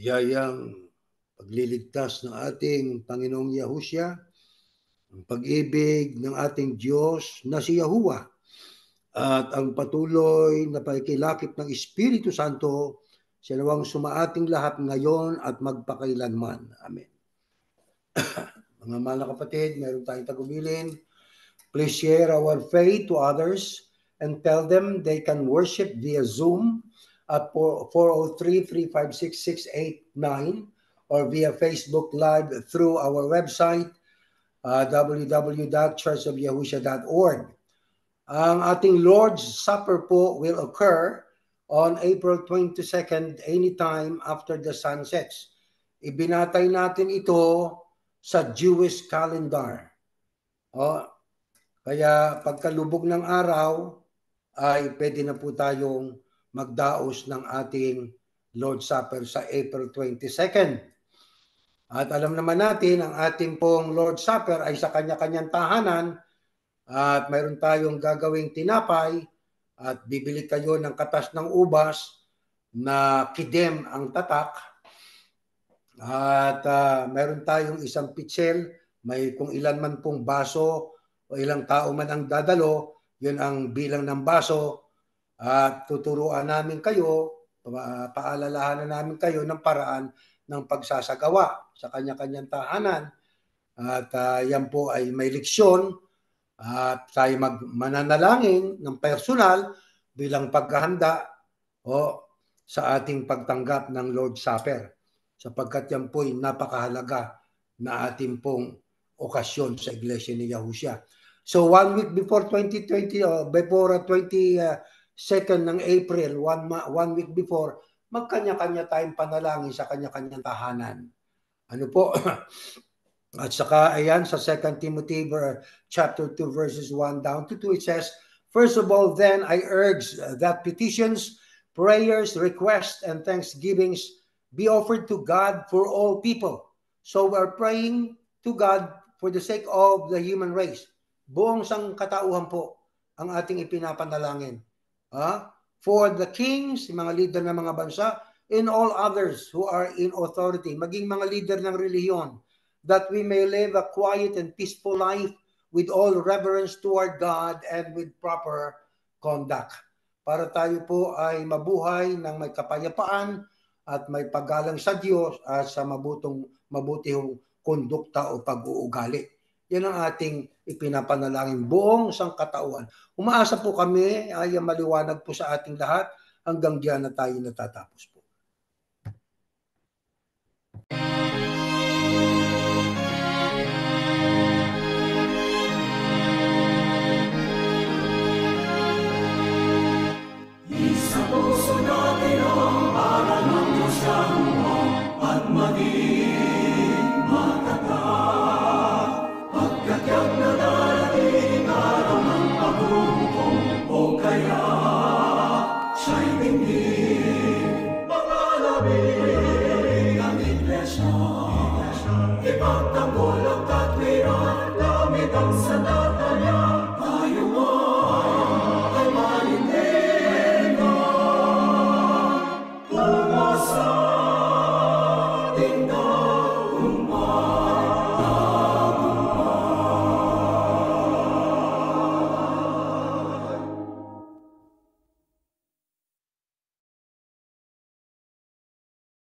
Speaker 2: Biyayang pagliligtas ng ating Panginoong Yahushua, ang pag-ibig ng ating Diyos na si Yahuwah, at ang patuloy na pagkilakip ng Espiritu Santo sa nawang sumaating lahat ngayon at magpakailanman. Amen. Mga mahal na kapatid, meron tayong tagumilin. Please share our faith to others and tell them they can worship via Zoom at 403-356-689 or via Facebook Live through our website, www.churchofyahushua.org. Ang ating Lord's Supper po will occur on April 22nd, anytime after the sun sets. Ibinatay natin ito sa Jewish calendar. Kaya pagkalubog ng araw, ay pwede na po tayong magdaos ng ating Lord's Supper sa April 22nd. At alam naman natin, ang ating pong Lord's Supper ay sa kanya-kanyang tahanan at mayroon tayong gagawing tinapay at bibili kayo ng katas ng ubas na kidem ang tatak. At mayroon tayong isang pitsel, may kung ilan man pong baso o ilang tao man ang dadalo, yun ang bilang ng baso. At tuturuan namin kayo, paalalahanan namin kayo ng paraan ng pagsasagawa sa kanya-kanyang tahanan. At yan po ay may leksyon at tayo mananalangin ng personal bilang paghahanda sa ating pagtanggap ng Lord's Supper. Sapagkat yan po ay napakahalaga na ating pong okasyon sa Iglesia ni Yahushua. So 1 week before 2020, before 22nd ng April, one week before, magkanya-kanya tayong panalangin sa kanya-kanyang tahanan. Ano po? At saka, ayan, sa 2 Timothy chapter 2, verses 1 down to 2, it says, "First of all, then, I urge that petitions, prayers, requests, and thanksgivings be offered to God for all people." So we're praying to God for the sake of the human race. Buong sangkatauhan po ang ating ipinapanalangin. for the kings, mga leader ng mga bansa, and all others who are in authority, maging mga leader ng relihiyon, that we may live a quiet and peaceful life with all reverence toward God and with proper conduct. Para tayo po ay mabuhay ng may kapayapaan at may paggalang sa Diyos at sa mabutihong kondukta o pag-uugali. Yan ang ating ipinapanalangin buong sangkatauhan. Umaasa po kami ay maliwanag po sa ating lahat hanggang diyan na tayo natatapos po.
Speaker 3: Sa puso natin ang aral ng Diyos Yahuwa at maging matatag. Pagkakyat na darating araw ng paghuhukom o kaya siya'y tingin. Mga labing ang iglesia, ipagtanggol ang katwiran, gamit ang sandal.